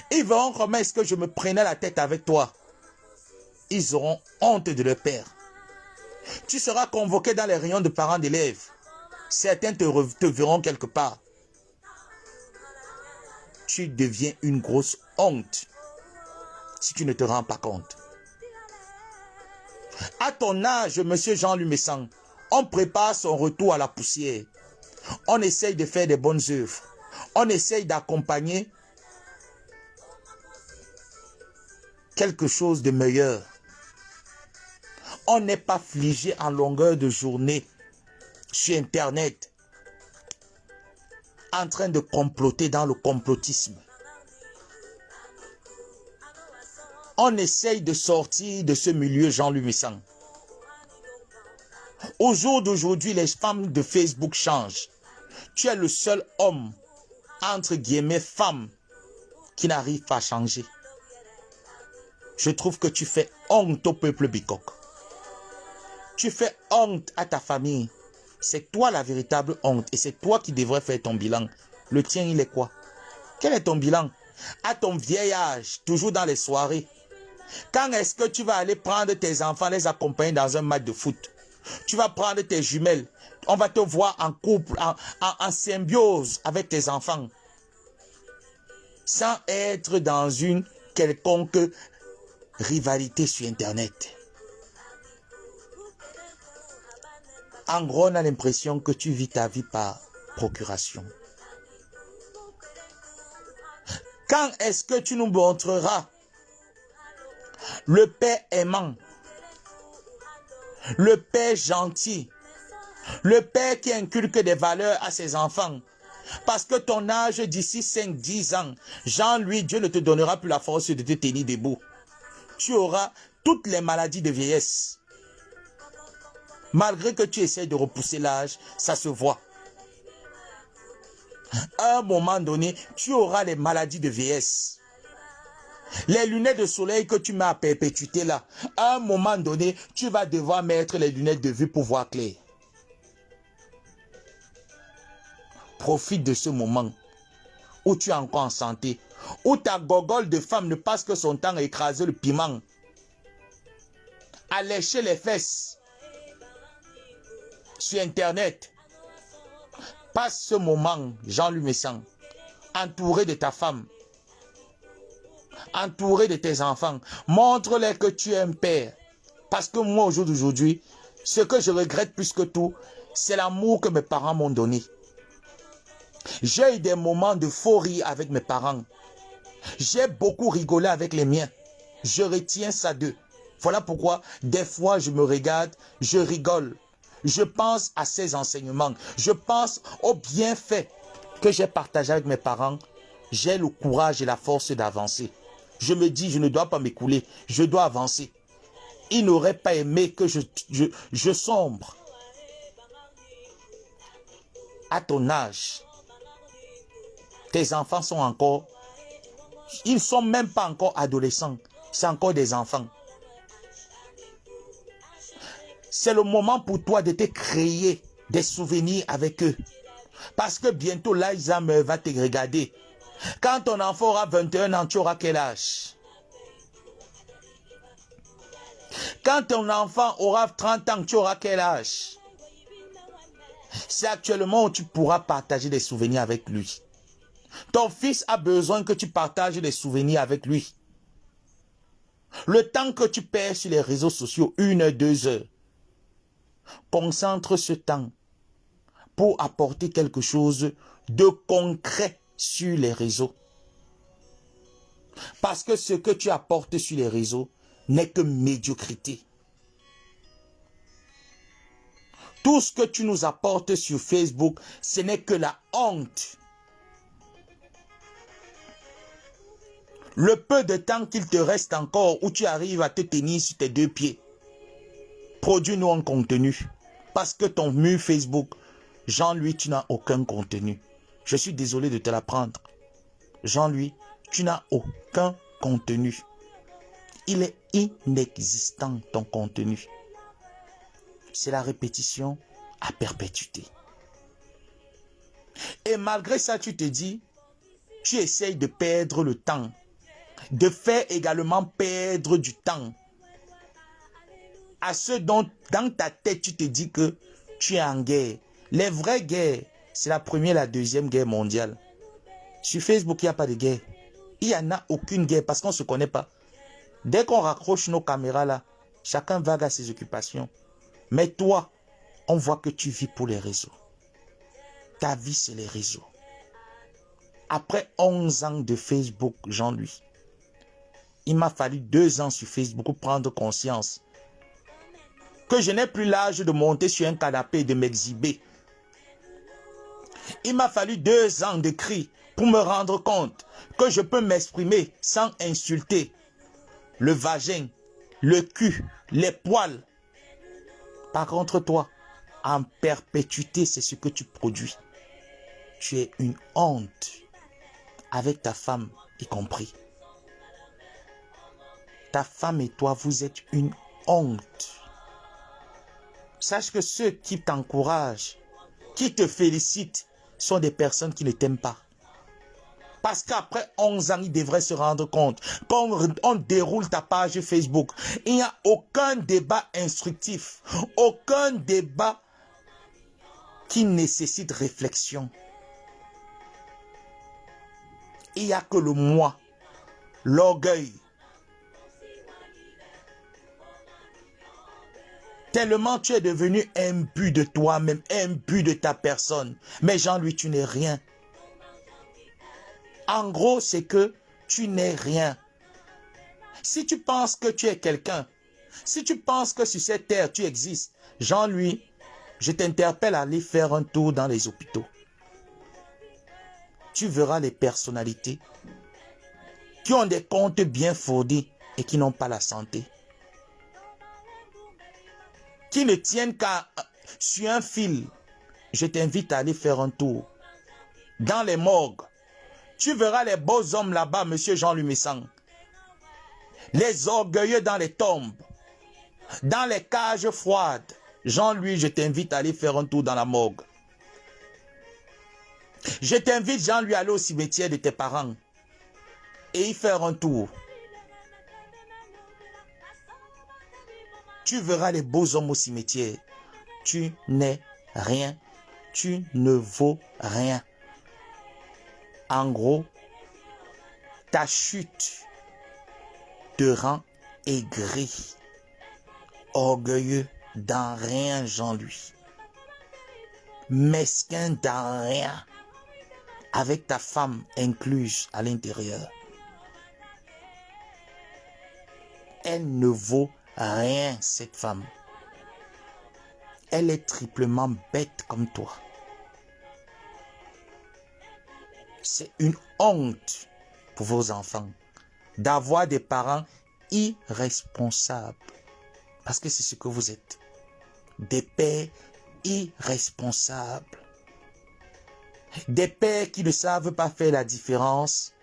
Ils verront comment est-ce que je me prenais la tête avec toi. Ils auront honte de leur père. Tu seras convoqué dans les réunions de parents d'élèves. Certains te verront quelque part. Tu deviens une grosse honte si tu ne te rends pas compte. À ton âge, monsieur Jean-Louis Messang, on prépare son retour à la poussière. On essaye de faire des bonnes œuvres. On essaye d'accompagner quelque chose de meilleur. On n'est pas figé en longueur de journée sur Internet en train de comploter dans le complotisme. On essaye de sortir de ce milieu Jean-Louis Messang. Au jour d'aujourd'hui, les femmes de Facebook changent. Tu es le seul homme, entre guillemets, femme, qui n'arrive pas à changer. Je trouve que tu fais honte au peuple Bikok. Tu fais honte à ta famille. C'est toi la véritable honte et c'est toi qui devrais faire ton bilan. Le tien, il est quoi? Quel est ton bilan? À ton vieil âge, toujours dans les soirées. Quand est-ce que tu vas aller prendre tes enfants, les accompagner dans un match de foot? Tu vas prendre tes jumelles. On va te voir en couple, en symbiose avec tes enfants. Sans être dans une quelconque rivalité sur Internet. En gros, on a l'impression que tu vis ta vie par procuration. Quand est-ce que tu nous montreras le père aimant, le père gentil, le père qui inculque des valeurs à ses enfants? Parce que ton âge d'ici 5-10 ans, Jean-Louis, Dieu ne te donnera plus la force de te tenir debout. Tu auras toutes les maladies de vieillesse. Malgré que tu essaies de repousser l'âge, ça se voit. À un moment donné, tu auras les maladies de vieillesse. Les lunettes de soleil que tu mets à perpétuité là, à un moment donné, tu vas devoir mettre les lunettes de vue pour voir clair. Profite de ce moment où tu es encore en santé, où ta gogole de femme ne passe que son temps à écraser le piment, à lécher les fesses sur Internet. Passe ce moment, Jean-Louis Messang, entouré de ta femme, entouré de tes enfants. Montre-les que tu es un père. Parce que moi, au jour d'aujourd'hui, ce que je regrette plus que tout, c'est l'amour que mes parents m'ont donné. J'ai eu des moments de faux rire avec mes parents. J'ai beaucoup rigolé avec les miens. Je retiens ça d'eux. Voilà pourquoi, des fois, je me regarde, je rigole. Je pense à ces enseignements. Je pense aux bienfaits que j'ai partagés avec mes parents. J'ai le courage et la force d'avancer. Je me dis, je ne dois pas m'écouler. Je dois avancer. Ils n'auraient pas aimé que je sombre. À ton âge, tes enfants sont encore... Ils ne sont même pas encore adolescents. C'est encore des enfants. C'est le moment pour toi de te créer des souvenirs avec eux. Parce que bientôt, l'Alzheimer va te regarder. Quand ton enfant aura 21 ans, tu auras quel âge? Quand ton enfant aura 30 ans, tu auras quel âge? C'est actuellement où tu pourras partager des souvenirs avec lui. Ton fils a besoin que tu partages des souvenirs avec lui. Le temps que tu perds sur les réseaux sociaux, 1-2 heures, concentre ce temps pour apporter quelque chose de concret sur les réseaux. Parce que ce que tu apportes sur les réseaux n'est que médiocrité. Tout ce que tu nous apportes sur Facebook, ce n'est que la honte. Le peu de temps qu'il te reste encore où tu arrives à te tenir sur tes deux pieds, produis-nous un contenu. Parce que ton mur Facebook, Jean-Louis, tu n'as aucun contenu. Je suis désolé de te l'apprendre. Jean-Louis, tu n'as aucun contenu. Il est inexistant, ton contenu. C'est la répétition à perpétuité. Et malgré ça, tu te dis, tu essayes de perdre le temps. De faire également perdre du temps à ceux dont dans ta tête tu te dis que tu es en guerre. Les vraies guerres, c'est la première et la deuxième guerre mondiale. Sur Facebook, il n'y a pas de guerre. Il n'y en a aucune guerre parce qu'on ne se connaît pas. Dès qu'on raccroche nos caméras là, Chacun vague à ses occupations. Mais toi, on voit que tu vis pour les réseaux. Ta vie, c'est les réseaux. Après 11 ans de Facebook, Jean-Louis, il m'a fallu 2 ans sur Facebook pour prendre conscience que je n'ai plus l'âge de monter sur un canapé et de m'exhiber. Il m'a fallu 2 ans de cris pour me rendre compte que je peux m'exprimer sans insulter le vagin, le cul, les poils. Par contre, toi, en perpétuité, c'est ce que tu produis. Tu es une honte, avec ta femme y compris. Ta femme et toi, vous êtes une honte. Sache que ceux qui t'encouragent, qui te félicitent, sont des personnes qui ne t'aiment pas. Parce qu'après 11 ans, ils devraient se rendre compte. Quand on déroule ta page Facebook, il n'y a aucun débat instructif, aucun débat qui nécessite réflexion. Il n'y a que le moi, l'orgueil. Tellement tu es devenu imbu de toi-même, imbu de ta personne. Mais Jean-Louis, tu n'es rien. En gros, c'est que tu n'es rien. Si tu penses que tu es quelqu'un, si tu penses que sur cette terre tu existes, Jean-Louis, je t'interpelle à aller faire un tour dans les hôpitaux. Tu verras les personnalités qui ont des comptes bien fournis et qui n'ont pas la santé. Qui ne tiennent qu'à sur un fil. Je t'invite à aller faire un tour dans les morgues. Tu verras les beaux hommes là-bas, monsieur Jean-Louis Messang. Les orgueilleux dans les tombes, dans les cages froides. Jean-Louis, je t'invite à aller faire un tour dans la morgue. Je t'invite, Jean-Louis, à aller au cimetière de tes parents et y faire un tour. Tu verras les beaux hommes au cimetière. Tu n'es rien. Tu ne vaux rien. En gros, ta chute te rend aigri, orgueilleux dans rien, Jean-Louis. Mesquin dans rien, avec ta femme incluse à l'intérieur. Elle ne vaut rien, cette femme. Elle est triplement bête comme toi. C'est une honte pour vos enfants d'avoir des parents irresponsables. Parce que c'est ce que vous êtes. Des pères irresponsables. Des pères qui ne savent pas faire la différence.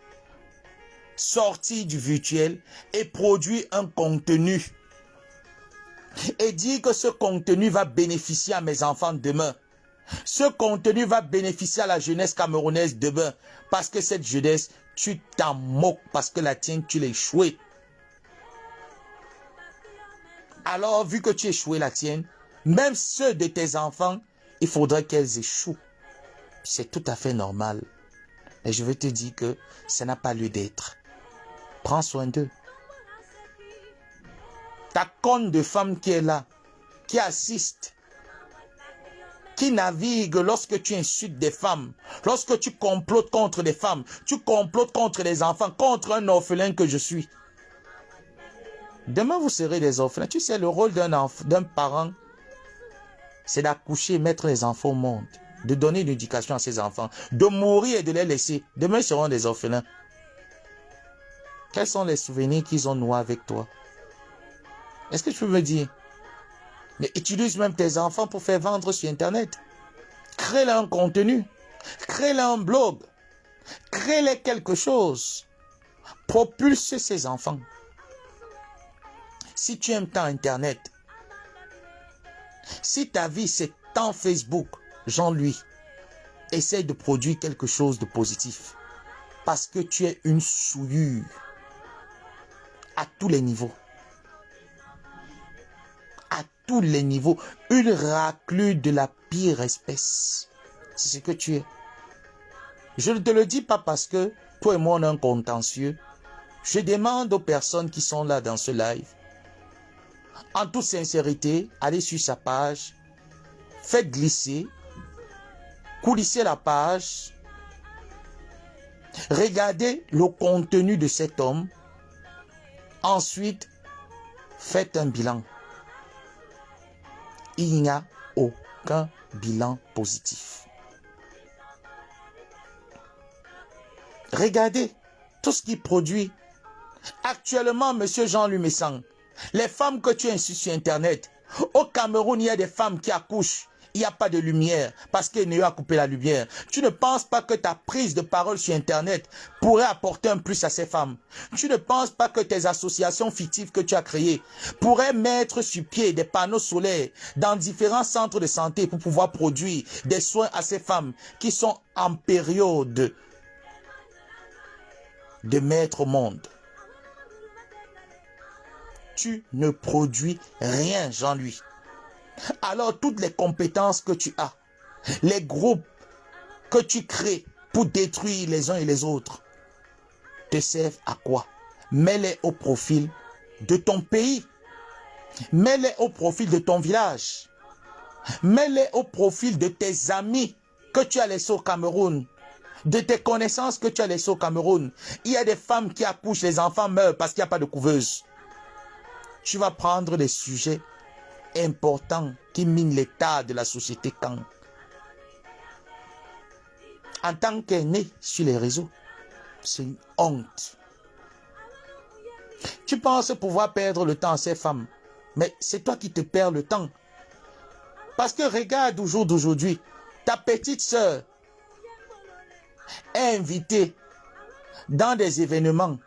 Sortir du virtuel et produire un contenu. Et dire que ce contenu va bénéficier à mes enfants demain. Ce contenu va bénéficier à la jeunesse camerounaise demain. Parce que cette jeunesse, tu t'en moques. Parce que la tienne, tu l'as échouée. Alors, vu que tu as échoué la tienne, même ceux de tes enfants, il faudrait qu'elles échouent. C'est tout à fait normal. Et je veux te dire que ça n'a pas lieu d'être. Prends soin d'eux. Ta conne de femme qui est là, qui assiste, qui navigue lorsque tu insultes des femmes, lorsque tu complotes contre des femmes, tu complotes contre les enfants, contre un orphelin que je suis. Demain, vous serez des orphelins. Tu sais, le rôle d'un parent, c'est d'accoucher et mettre les enfants au monde, de donner une éducation à ses enfants, de mourir et de les laisser. Demain, ils seront des orphelins. Quels sont les souvenirs qu'ils ont noués avec toi? Est-ce que tu peux me dire? Mais utilise même tes enfants pour faire vendre sur Internet. Crée-leur un contenu. Crée-leur un blog. Crée-leur quelque chose. Propulse ces enfants. Si tu aimes tant Internet, si ta vie c'est tant Facebook, Jean-Louis, essaye de produire quelque chose de positif. Parce que tu es une souillure. À tous les niveaux. À tous les niveaux. Une raclure de la pire espèce. C'est ce que tu es. Je ne te le dis pas parce que toi et moi on a un contentieux. Je demande aux personnes qui sont là dans ce live. en toute sincérité, allez sur sa page, faites glisser, coulissez la page, regardez le contenu de cet homme, ensuite, faites un bilan. Il n'y a aucun bilan positif. Regardez tout ce qu'il produit. Actuellement, monsieur Jean-Louis Messang, les femmes que tu insultes sur Internet, au Cameroun, il y a des femmes qui accouchent. Il n'y a pas de lumière parce qu'Eneo a coupé la lumière. Tu ne penses pas que ta prise de parole sur Internet pourrait apporter un plus à ces femmes. Tu ne penses pas que tes associations fictives que tu as créées pourraient mettre sur pied des panneaux solaires dans différents centres de santé pour pouvoir produire des soins à ces femmes qui sont en période de mettre au monde. Tu ne produis rien, Jean-Louis. Alors toutes les compétences que tu as, les groupes que tu crées pour détruire les uns et les autres, te servent à quoi? Mets-les au profil de ton pays. Mets-les au profil de ton village. Mets-les au profil de tes amis que tu as laissés au Cameroun. De tes connaissances que tu as laissées au Cameroun. Il y a des femmes qui accouchent, les enfants meurent parce qu'il n'y a pas de couveuse. Tu vas prendre des sujets importants qui minent l'état de la société quand, en tant qu'aîné sur les réseaux, c'est une honte. Tu penses pouvoir perdre le temps à ces femmes, mais c'est toi qui te perds le temps. Parce que regarde au jour d'aujourd'hui, ta petite sœur est invitée dans des événements.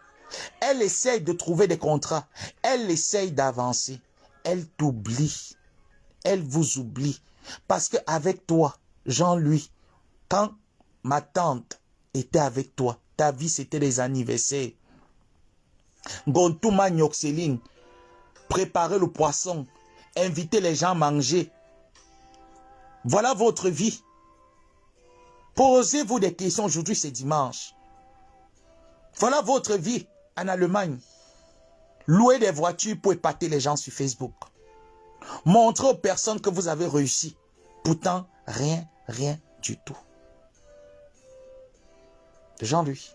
Elle essaye de trouver des contrats. Elle essaye d'avancer. Elle t'oublie. Elle vous oublie. Parce qu'avec toi, Jean-Louis, quand ma tante était avec toi, ta vie c'était les anniversaires. Gontouma Nyoxeline, préparer le poisson, inviter les gens à manger. Voilà votre vie. Posez-vous des questions. Aujourd'hui, c'est dimanche. Voilà votre vie en Allemagne. Louer des voitures pour épater les gens sur Facebook. Montrez aux personnes que vous avez réussi. Pourtant, rien du tout. Jean-Louis,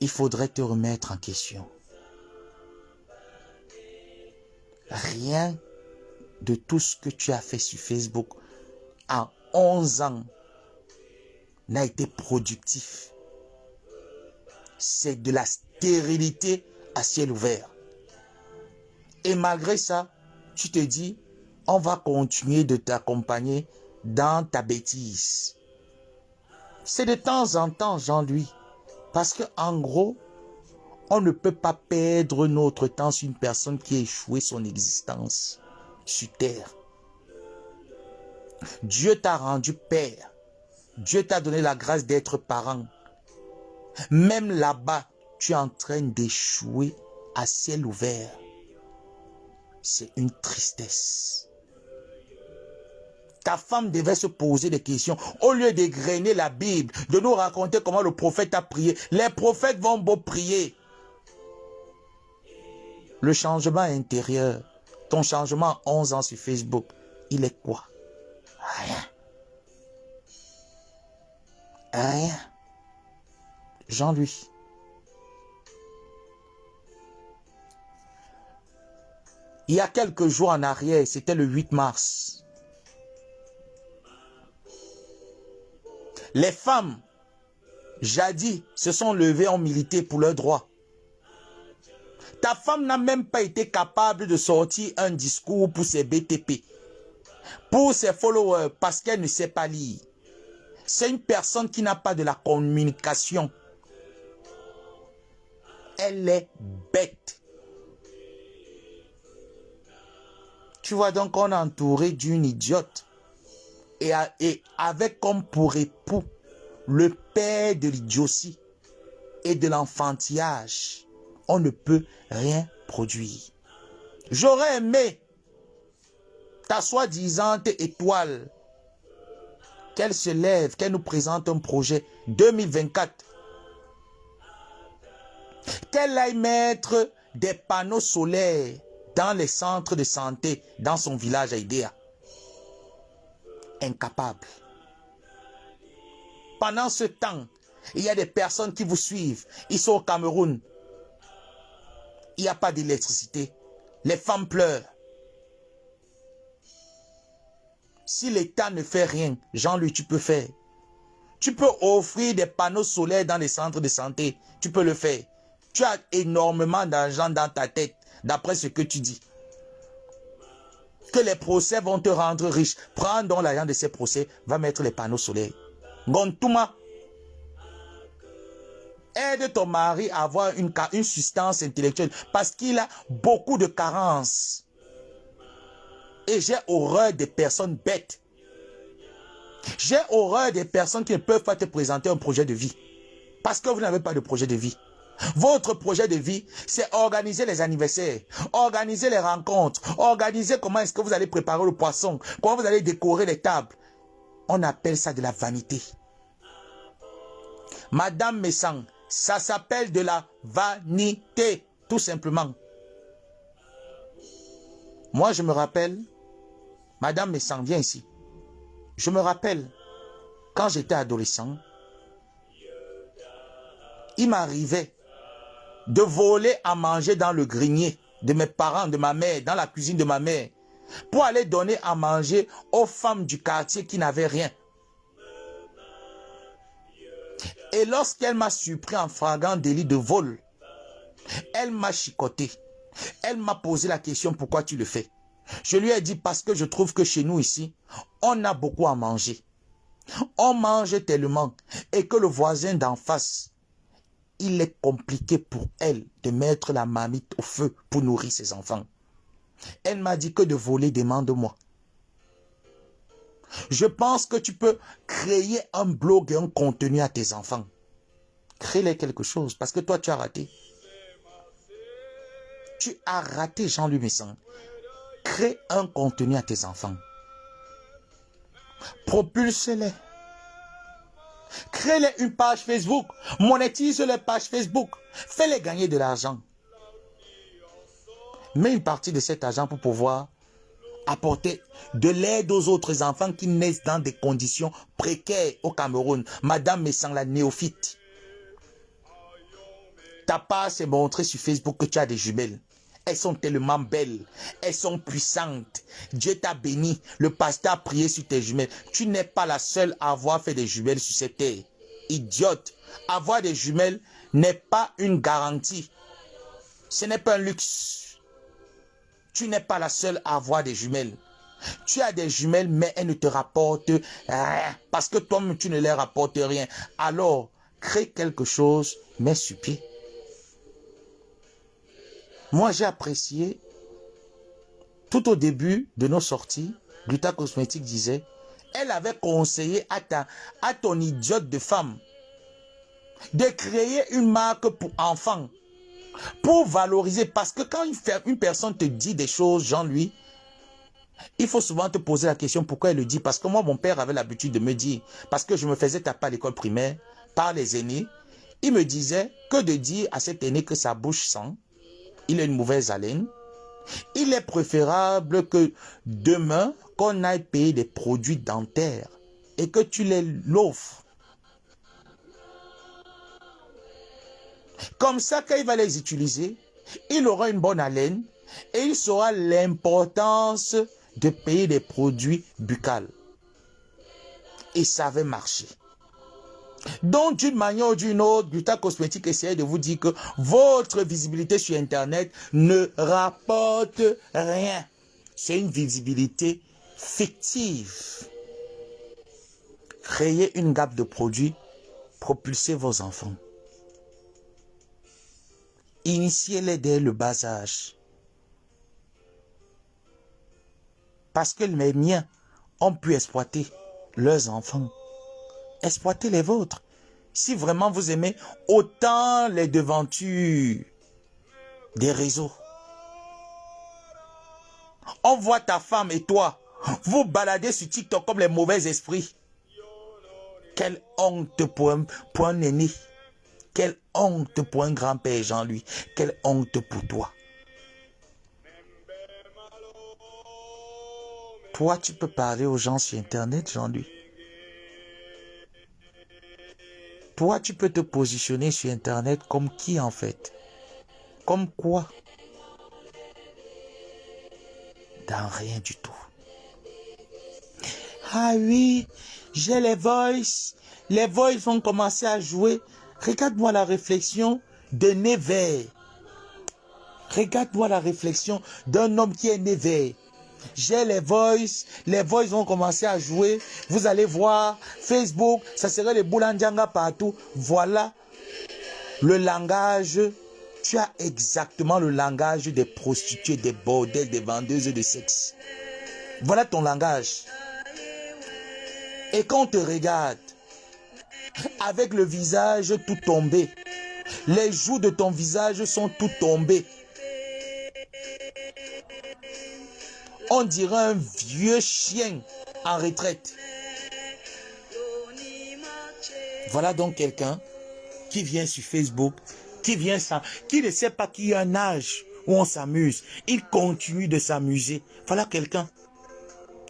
il faudrait te remettre en question. Rien de tout ce que tu as fait sur Facebook en 11 ans n'a été productif. C'est de la stérilité à ciel ouvert. Et malgré ça, tu te dis, on va continuer de t'accompagner dans ta bêtise. C'est de temps en temps, Jean-Louis. Parce qu'en gros, on ne peut pas perdre notre temps sur une personne qui a échoué son existence sur terre. Dieu t'a rendu père. Dieu t'a donné la grâce d'être parent. Même là-bas, tu es en train d'échouer à ciel ouvert. C'est une tristesse. Ta femme devait se poser des questions. Au lieu d'égrener la Bible, de nous raconter comment le prophète a prié. Les prophètes vont beau prier. Le changement intérieur, ton changement à 11 ans sur Facebook, il est quoi? Rien. Rien. Jean-Louis. Il y a quelques jours en arrière, c'était le 8 mars. Les femmes, jadis, se sont levées en milité pour leurs droits. Ta femme n'a même pas été capable de sortir un discours pour ses BTP, pour ses followers, parce qu'elle ne sait pas lire. C'est une personne qui n'a pas de la communication. Elle est bête. Tu vois donc, on est entouré d'une idiote. Et avec comme pour époux le père de l'idiotie et de l'enfantillage, on ne peut rien produire. J'aurais aimé ta soi-disant étoile, qu'elle se lève, qu'elle nous présente un projet 2024, qu'elle aille mettre des panneaux solaires dans les centres de santé dans son village à Idéa. Incapable. Pendant ce temps, il y a des personnes qui vous suivent. Ils sont au Cameroun. Il n'y a pas d'électricité. Les femmes pleurent. Si l'État ne fait rien, Jean-Louis, tu peux faire. Tu peux offrir des panneaux solaires dans les centres de santé. Tu peux le faire. Tu as énormément d'argent dans ta tête, d'après ce que tu dis. Que les procès vont te rendre riche. Prends donc l'argent de ces procès, va mettre les panneaux solaires. Gontouma. Aide ton mari à avoir une substance intellectuelle parce qu'il a beaucoup de carences. Et j'ai horreur des personnes bêtes. J'ai horreur des personnes qui ne peuvent pas te présenter un projet de vie. Parce que vous n'avez pas de projet de vie. Votre projet de vie, c'est organiser les anniversaires, organiser les rencontres, organiser comment est-ce que vous allez préparer le poisson, comment vous allez décorer les tables. On appelle ça de la vanité. Madame Messang, ça s'appelle de la vanité, tout simplement. Moi, je me rappelle, Madame Messang, viens ici. Je me rappelle, quand j'étais adolescent, il m'arrivait de voler à manger dans le grenier de mes parents, de ma mère, dans la cuisine de ma mère, pour aller donner à manger aux femmes du quartier qui n'avaient rien. Et lorsqu'elle m'a surpris en flagrant délit de vol, elle m'a chicoté. Elle m'a posé la question, pourquoi tu le fais? Je lui ai dit, parce que je trouve que chez nous ici, on a beaucoup à manger. On mange tellement et que le voisin d'en face, il est compliqué pour elle de mettre la marmite au feu pour nourrir ses enfants. Elle m'a dit que de voler, demande-moi. Je pense que tu peux créer un blog et un contenu à tes enfants. Crée-les quelque chose parce que toi, tu as raté. Tu as raté, Jean-Louis Messang. Crée un contenu à tes enfants. Propulse-les. Crée-les une page Facebook. Monétise les pages Facebook. Fais-les gagner de l'argent. Mets une partie de cet argent pour pouvoir apporter de l'aide aux autres enfants qui naissent dans des conditions précaires au Cameroun. Madame Messang, la néophyte. Ta part s'est montré sur Facebook que tu as des jumelles. Elles sont tellement belles. Elles sont puissantes. Dieu t'a béni. Le pasteur a prié sur tes jumelles. Tu n'es pas la seule à avoir fait des jumelles sur cette terre. Idiote. Avoir des jumelles n'est pas une garantie. Ce n'est pas un luxe. Tu n'es pas la seule à avoir des jumelles. Tu as des jumelles, mais elles ne te rapportent rien. Parce que toi-même, tu ne les rapportes rien. Alors, crée quelque chose, mets sur pied. Moi, j'ai apprécié, tout au début de nos sorties, Gluta Cosmétique disait, elle avait conseillé à ton idiote de femme de créer une marque pour enfants, pour valoriser. Parce que quand une personne te dit des choses, Jean-Louis, il faut souvent te poser la question pourquoi elle le dit. Parce que moi, mon père avait l'habitude de me dire, parce que je me faisais taper à l'école primaire par les aînés, il me disait que de dire à cet aîné que sa bouche sent, il a une mauvaise haleine. Il est préférable que demain, qu'on aille payer des produits dentaires et que tu les l'offres. Comme ça, quand il va les utiliser, il aura une bonne haleine et il saura l'importance de payer des produits buccales. Et ça avait marché. Donc, d'une manière ou d'une autre, Gluta Cosmétique essayait de vous dire que votre visibilité sur Internet ne rapporte rien. C'est une visibilité fictive. Créez une gamme de produits, propulsez vos enfants. Initiez-les dès le bas âge. Parce que mes miens ont pu exploiter leurs enfants. Exploitez les vôtres. Si vraiment vous aimez autant les devantures des réseaux. On voit ta femme et toi, vous baladez sur TikTok comme les mauvais esprits. Quelle honte pour un aîné. Quelle honte pour un grand-père Jean-Louis. Quelle honte pour toi. Toi, tu peux parler aux gens sur Internet, Jean-Louis. Toi, tu peux te positionner sur Internet comme qui en fait? Comme quoi? Dans rien du tout. Ah oui, j'ai les voices. Les voices vont commencer à jouer. Regarde-moi la réflexion de Neve. Regarde-moi la réflexion d'un homme qui est Neve. J'ai les voices vont commencer à jouer. Vous allez voir, Facebook, ça serait les boulandjanga partout. Voilà le langage. Tu as exactement le langage des prostituées, des bordels, des vendeuses de sexe. Voilà ton langage. Et quand on te regarde, avec le visage tout tombé, les joues de ton visage sont tout tombées. On dirait un vieux chien en retraite. Voilà donc quelqu'un qui vient sur Facebook, qui ne sait pas qu'il y a un âge où on s'amuse. Il continue de s'amuser. Voilà quelqu'un.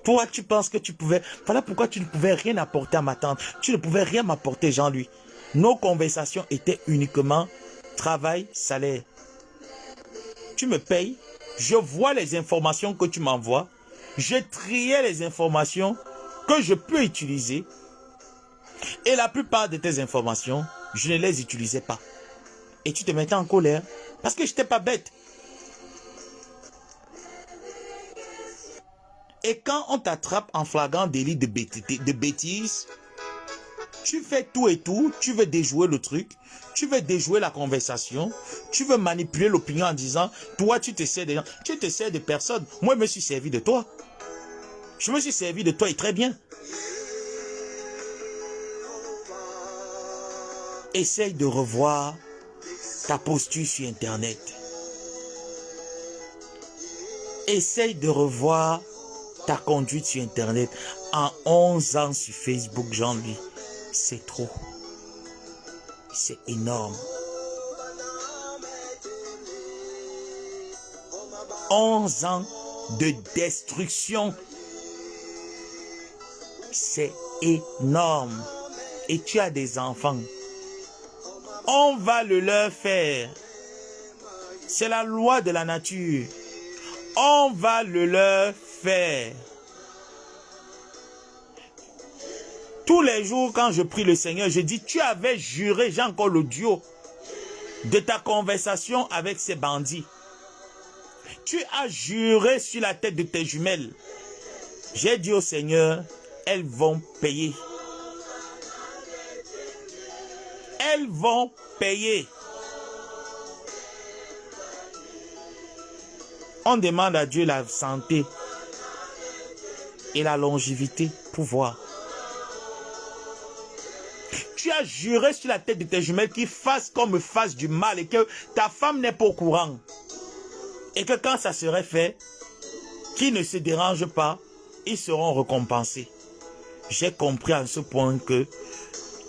Toi, tu penses que tu pouvais... Voilà pourquoi tu ne pouvais rien apporter à ma tante. Tu ne pouvais rien m'apporter, Jean-Louis. Nos conversations étaient uniquement travail, salaire. Tu me payes. Je vois les informations que tu m'envoies. Je triais les informations que je peux utiliser. Et la plupart de tes informations, je ne les utilisais pas. Et tu te mettais en colère parce que je n'étais pas bête. Et quand on t'attrape en flagrant délit de bêtises, tu fais tout et tout, tu veux déjouer le truc, tu veux déjouer la conversation, tu veux manipuler l'opinion en disant, toi tu te sers des gens, tu te sers de personne. Moi je me suis servi de toi. Je me suis servi de toi et très bien. Essaye de revoir ta posture sur Internet. Essaye de revoir ta conduite sur Internet. En 11 ans sur Facebook, Jean-Louis, c'est trop. C'est énorme. 11 ans de destruction. C'est énorme. Et tu as des enfants. On va le leur faire. C'est la loi de la nature. On va le leur faire. Tous les jours, quand je prie le Seigneur, je dis, tu avais juré, j'ai encore l'audio de ta conversation avec ces bandits. Tu as juré sur la tête de tes jumelles. J'ai dit au Seigneur, elles vont payer. Elles vont payer. On demande à Dieu la santé et la longévité pour voir. Tu as juré sur la tête de tes jumelles qu'ils fassent comme fassent du mal et que ta femme n'est pas au courant. Et que quand ça serait fait, qu'ils ne se dérangent pas, ils seront récompensés. J'ai compris à ce point que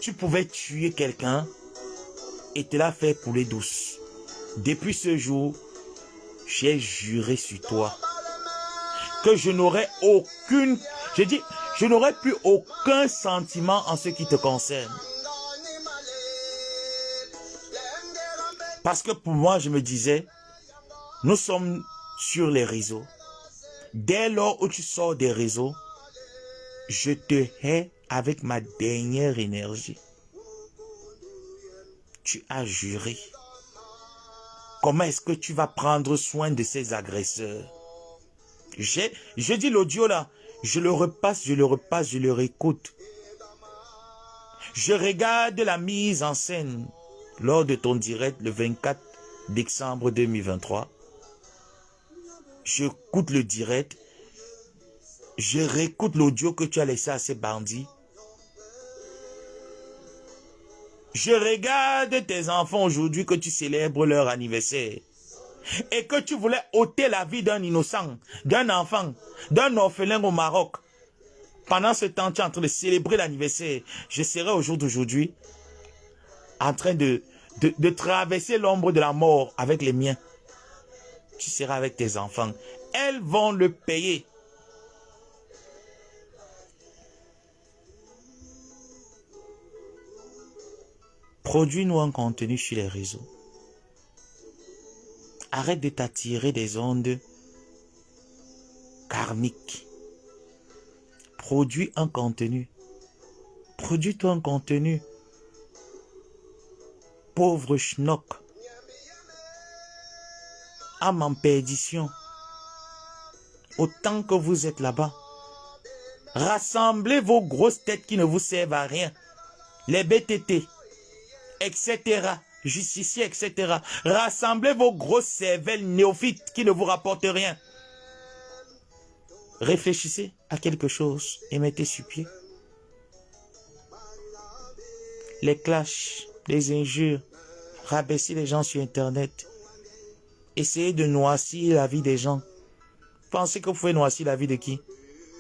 tu pouvais tuer quelqu'un et te la faire couler douce. Depuis ce jour, j'ai juré sur toi que je n'aurais aucune... Je dis, je n'aurais plus aucun sentiment en ce qui te concerne. Parce que pour moi, je me disais, nous sommes sur les réseaux. Dès lors où tu sors des réseaux, je te hais avec ma dernière énergie. Tu as juré. Comment est-ce que tu vas prendre soin de ces agresseurs? Je dis l'audio là, je le repasse, je le réécoute. Je regarde la mise en scène lors de ton direct le 24 décembre 2023. J'écoute le direct. Je réécoute l'audio que tu as laissé à ces bandits. Je regarde tes enfants aujourd'hui que tu célèbres leur anniversaire. Et que tu voulais ôter la vie d'un innocent, d'un enfant, d'un orphelin au Maroc. Pendant ce temps, tu es en train de célébrer l'anniversaire. Je serai au jour d'aujourd'hui en train de de traverser l'ombre de la mort avec les miens. Tu seras avec tes enfants. Elles vont le payer. Produis-nous un contenu sur les réseaux. Arrête de t'attirer des ondes karmiques. Produis un contenu. Produis-toi un contenu. Pauvre schnock. Âme en perdition. Autant que vous êtes là-bas. Rassemblez vos grosses têtes qui ne vous servent à rien. Les BTT, etc. Justiciers, etc. Rassemblez vos grosses cervelles néophytes qui ne vous rapportent rien. Réfléchissez à quelque chose et mettez sur pied. Les clashs, les injures, rabaisser les gens sur Internet. Essayez de noircir la vie des gens. Pensez que vous pouvez noircir la vie de qui?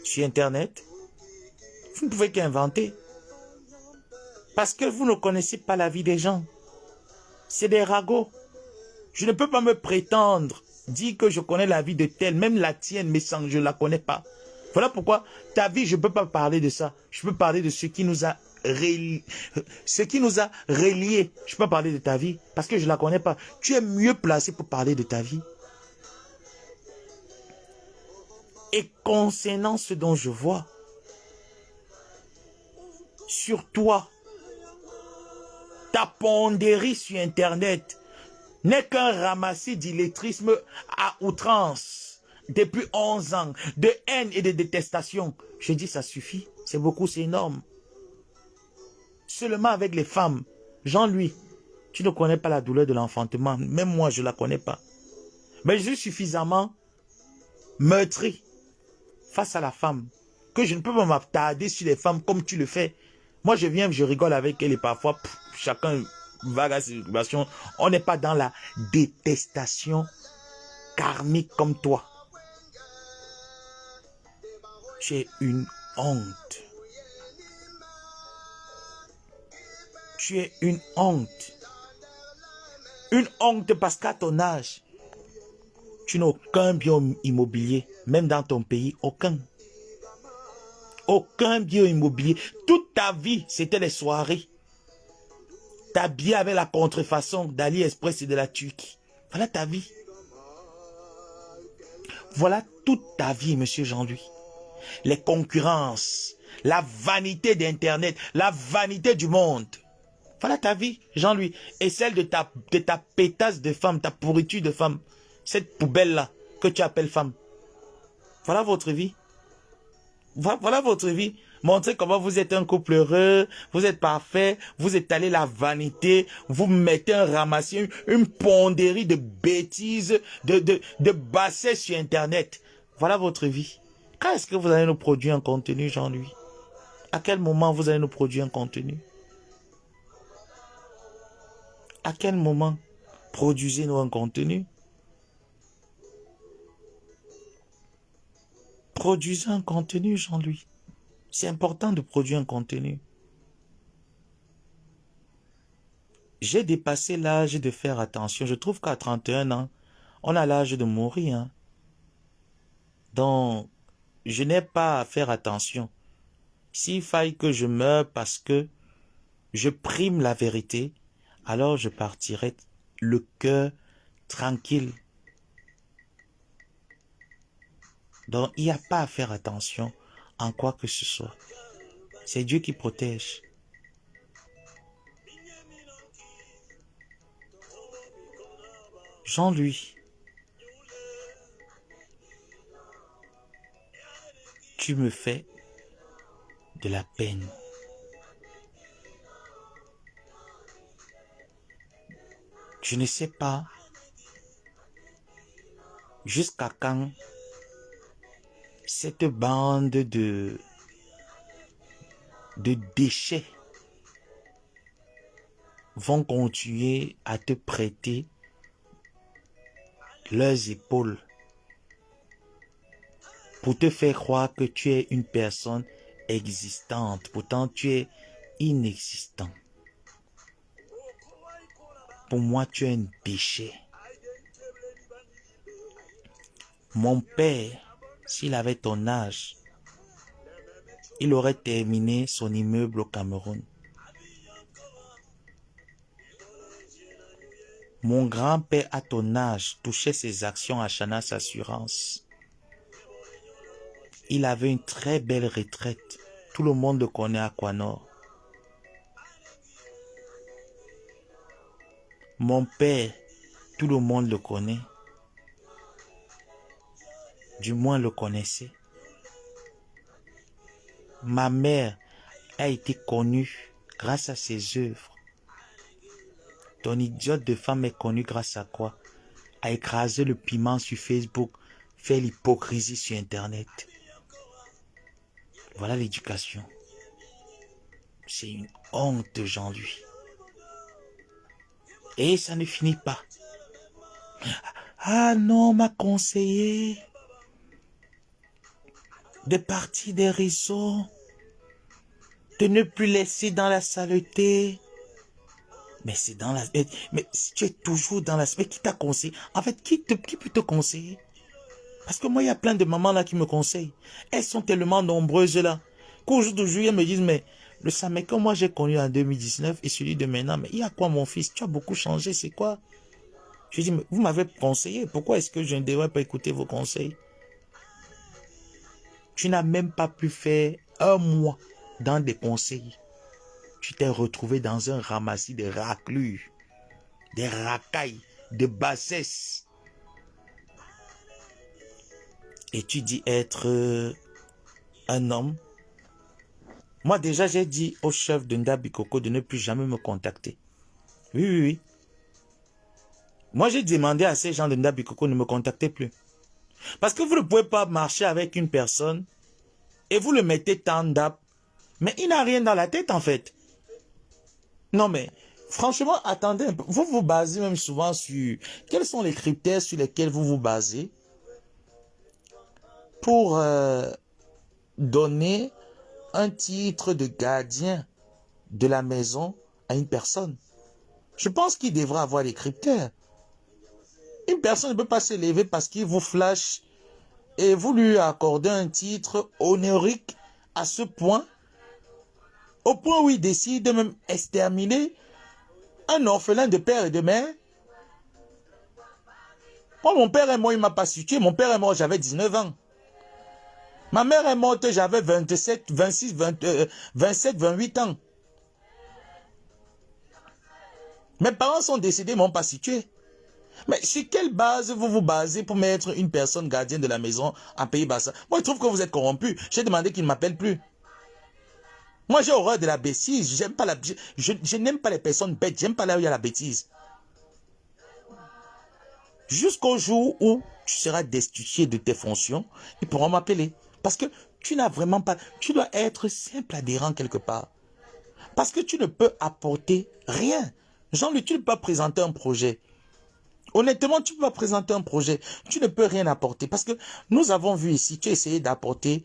Sur Internet? Vous ne pouvez qu'inventer. Parce que vous ne connaissez pas la vie des gens. C'est des ragots. Je ne peux pas me prétendre, dire que je connais la vie de tel, même la tienne, mais sans je ne la connais pas. Voilà pourquoi ta vie, je ne peux pas parler de ça. Je peux parler de ce qui nous a reliés. Ce qui nous a reliés. Je ne peux pas parler de ta vie parce que je ne la connais pas. Tu es mieux placé pour parler de ta vie. Et concernant ce dont je vois, sur toi, ta pondérie sur Internet n'est qu'un ramassis d'illettrisme à outrance depuis 11 ans, de haine et de détestation. Je dis ça suffit, c'est beaucoup, c'est énorme. Seulement avec les femmes, Jean-Louis, tu ne connais pas la douleur de l'enfantement, même moi je ne la connais pas. Mais je suis suffisamment meurtri face à la femme que je ne peux pas m'attarder sur les femmes comme tu le fais. Moi je viens, je rigole avec elle et parfois chacun vague à ses occupations. On n'est pas dans la détestation karmique comme toi. Tu es une honte. Tu es une honte. Une honte parce qu'à ton âge, tu n'as aucun bien immobilier, même dans ton pays, aucun. Aucun bien immobilier. Toute ta vie, c'était les soirées. T'habiller avec la contrefaçon d'AliExpress et de la Turquie. Voilà ta vie. Voilà toute ta vie, monsieur Jean-Louis. Les concurrences, la vanité d'Internet, la vanité du monde. Voilà ta vie, Jean-Louis. Et celle de ta pétasse de femme, ta pourriture de femme. Cette poubelle-là que tu appelles femme. Voilà votre vie. Voilà votre vie. Montrez comment vous êtes un couple heureux, vous êtes parfait, vous étalez la vanité, vous mettez un ramassis, une pondérie de bêtises, de bassesse sur Internet. Voilà votre vie. Quand est-ce que vous allez nous produire un contenu, Jean-Louis? À quel moment vous allez nous produire un contenu? À quel moment produisez-nous un contenu? Produisez un contenu, Jean-Louis. C'est important de produire un contenu. J'ai dépassé l'âge de faire attention. Je trouve qu'à 31 ans, on a l'âge de mourir. Hein. Donc, je n'ai pas à faire attention. S'il faille que je meure parce que je prime la vérité, alors je partirai le cœur tranquille. Donc, il n'y a pas à faire attention en quoi que ce soit. C'est Dieu qui protège. Jean-Louis, tu me fais de la peine. Je ne sais pas jusqu'à quand cette bande de déchets vont continuer à te prêter leurs épaules pour te faire croire que tu es une personne existante. Pourtant, tu es inexistant. Pour moi, tu es un péché. Mon père, s'il avait ton âge, il aurait terminé son immeuble au Cameroun. Mon grand-père, à ton âge, touchait ses actions à Chanas Assurance. Il avait une très belle retraite. Tout le monde le connaît à Aquanor. Mon père, tout le monde le connaît. Du moins le connaissait. Ma mère a été connue grâce à ses œuvres. Ton idiote de femme est connue grâce à quoi? À écraser le piment sur Facebook, faire l'hypocrisie sur Internet. Voilà l'éducation. C'est une honte, Jean-Louis. Et ça ne finit pas. Ah non, on m'a conseillé de partir des réseaux, de ne plus laisser dans la saleté. Mais c'est dans la... Mais si tu es toujours dans la... Mais qui t'a conseillé? En fait, qui peut te conseiller? Parce que moi, il y a plein de mamans là qui me conseillent. Elles sont tellement nombreuses là. Qu'au jour d'aujourd'hui, elles me disent, mais le Samek que moi j'ai connu en 2019 et celui de maintenant, mais il y a quoi mon fils? Tu as beaucoup changé, c'est quoi? Je dis, mais vous m'avez conseillé. Pourquoi est-ce que je ne devrais pas écouter vos conseils? Tu n'as même pas pu faire un mois dans des conseils. Tu t'es retrouvé dans un ramassis de raclures, des racailles, de bassesse. Et tu dis être un homme. Moi déjà j'ai dit au chef de Ndabi Koko de ne plus jamais me contacter. Oui. Moi j'ai demandé à ces gens de Ndabi Koko de ne me contacter plus. Parce que vous ne pouvez pas marcher avec une personne et vous le mettez stand-up. Mais il n'a rien dans la tête en fait. Non mais, franchement, attendez un peu. Vous vous basez même souvent sur... Quels sont les critères sur lesquels vous vous basez pour donner un titre de gardien de la maison à une personne? Je pense qu'il devra avoir des critères. Une personne ne peut pas se lever parce qu'il vous flash et vous lui accordez un titre honorifique à ce point, au point où il décide de même exterminer un orphelin de père et de mère. Moi, mon père est mort, il ne m'a pas situé. Mon père est mort, j'avais 19 ans. Ma mère est morte, j'avais 27, 26, 27, 28 ans. Mes parents sont décédés, ils ne m'ont pas situé. Mais sur quelle base vous vous basez pour mettre une personne gardienne de la maison en Pays-Bas? Moi, je trouve que vous êtes corrompu. J'ai demandé qu'il ne m'appelle plus. Moi, j'ai horreur de la bêtise. J'aime pas je n'aime pas les personnes bêtes. J'aime pas là où il y a la bêtise. Jusqu'au jour où tu seras destitué de tes fonctions, ils pourront m'appeler. Parce que tu n'as vraiment pas... Tu dois être simple adhérent quelque part. Parce que tu ne peux apporter rien. Jean-Luc, tu ne peux pas présenter un projet. Honnêtement, tu ne peux pas présenter un projet. Tu ne peux rien apporter. Parce que nous avons vu ici, tu as essayé d'apporter...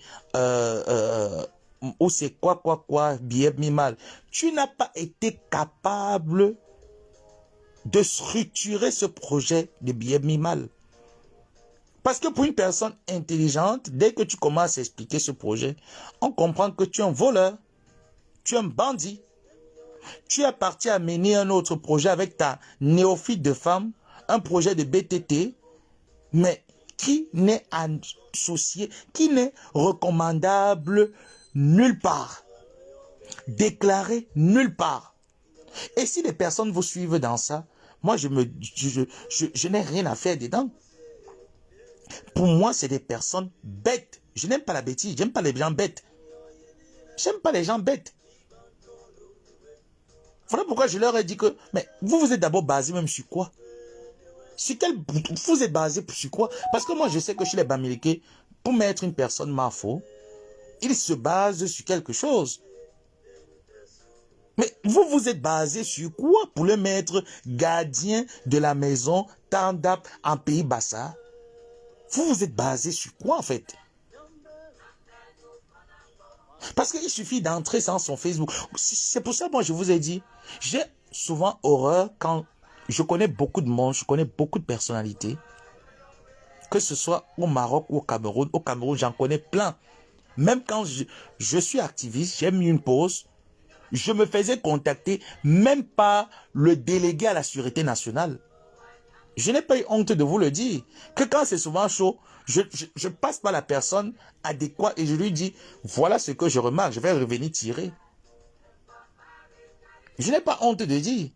ou c'est quoi, billet mimal. Tu n'as pas été capable de structurer ce projet de billet mimal. Parce que pour une personne intelligente, dès que tu commences à expliquer ce projet, on comprend que tu es un voleur, tu es un bandit. Tu es parti à mener un autre projet avec ta néophyte de femme, un projet de BTT, mais qui n'est associé, qui n'est recommandable nulle part, déclaré nulle part. Et si les personnes vous suivent dans ça, moi je n'ai rien à faire dedans. Pour moi, c'est des personnes bêtes. Je n'aime pas la bêtise, j'aime pas les gens bêtes. J'aime pas les gens bêtes. Voilà pourquoi je leur ai dit que, mais vous êtes d'abord basé même sur quoi? Sur quel, vous êtes basé sur quoi? Parce que moi, je sais que chez les Bamileke, pour mettre une personne mafo, il se base sur quelque chose. Mais vous êtes basé sur quoi pour le mettre gardien de la maison Tandap en Pays-Bas? Vous êtes basé sur quoi en fait? Parce qu'il suffit d'entrer sur son Facebook. C'est pour ça que moi je vous ai dit, j'ai souvent horreur quand je connais beaucoup de monde, je connais beaucoup de personnalités, que ce soit au Maroc ou au Cameroun. Au Cameroun, j'en connais plein. Même quand je suis activiste, j'ai mis une pause, je me faisais contacter même par le délégué à la sûreté nationale. Je n'ai pas eu honte de vous le dire, que quand c'est souvent chaud, je passe par la personne adéquate et je lui dis, voilà ce que je remarque, je vais revenir tirer. Je n'ai pas honte de dire.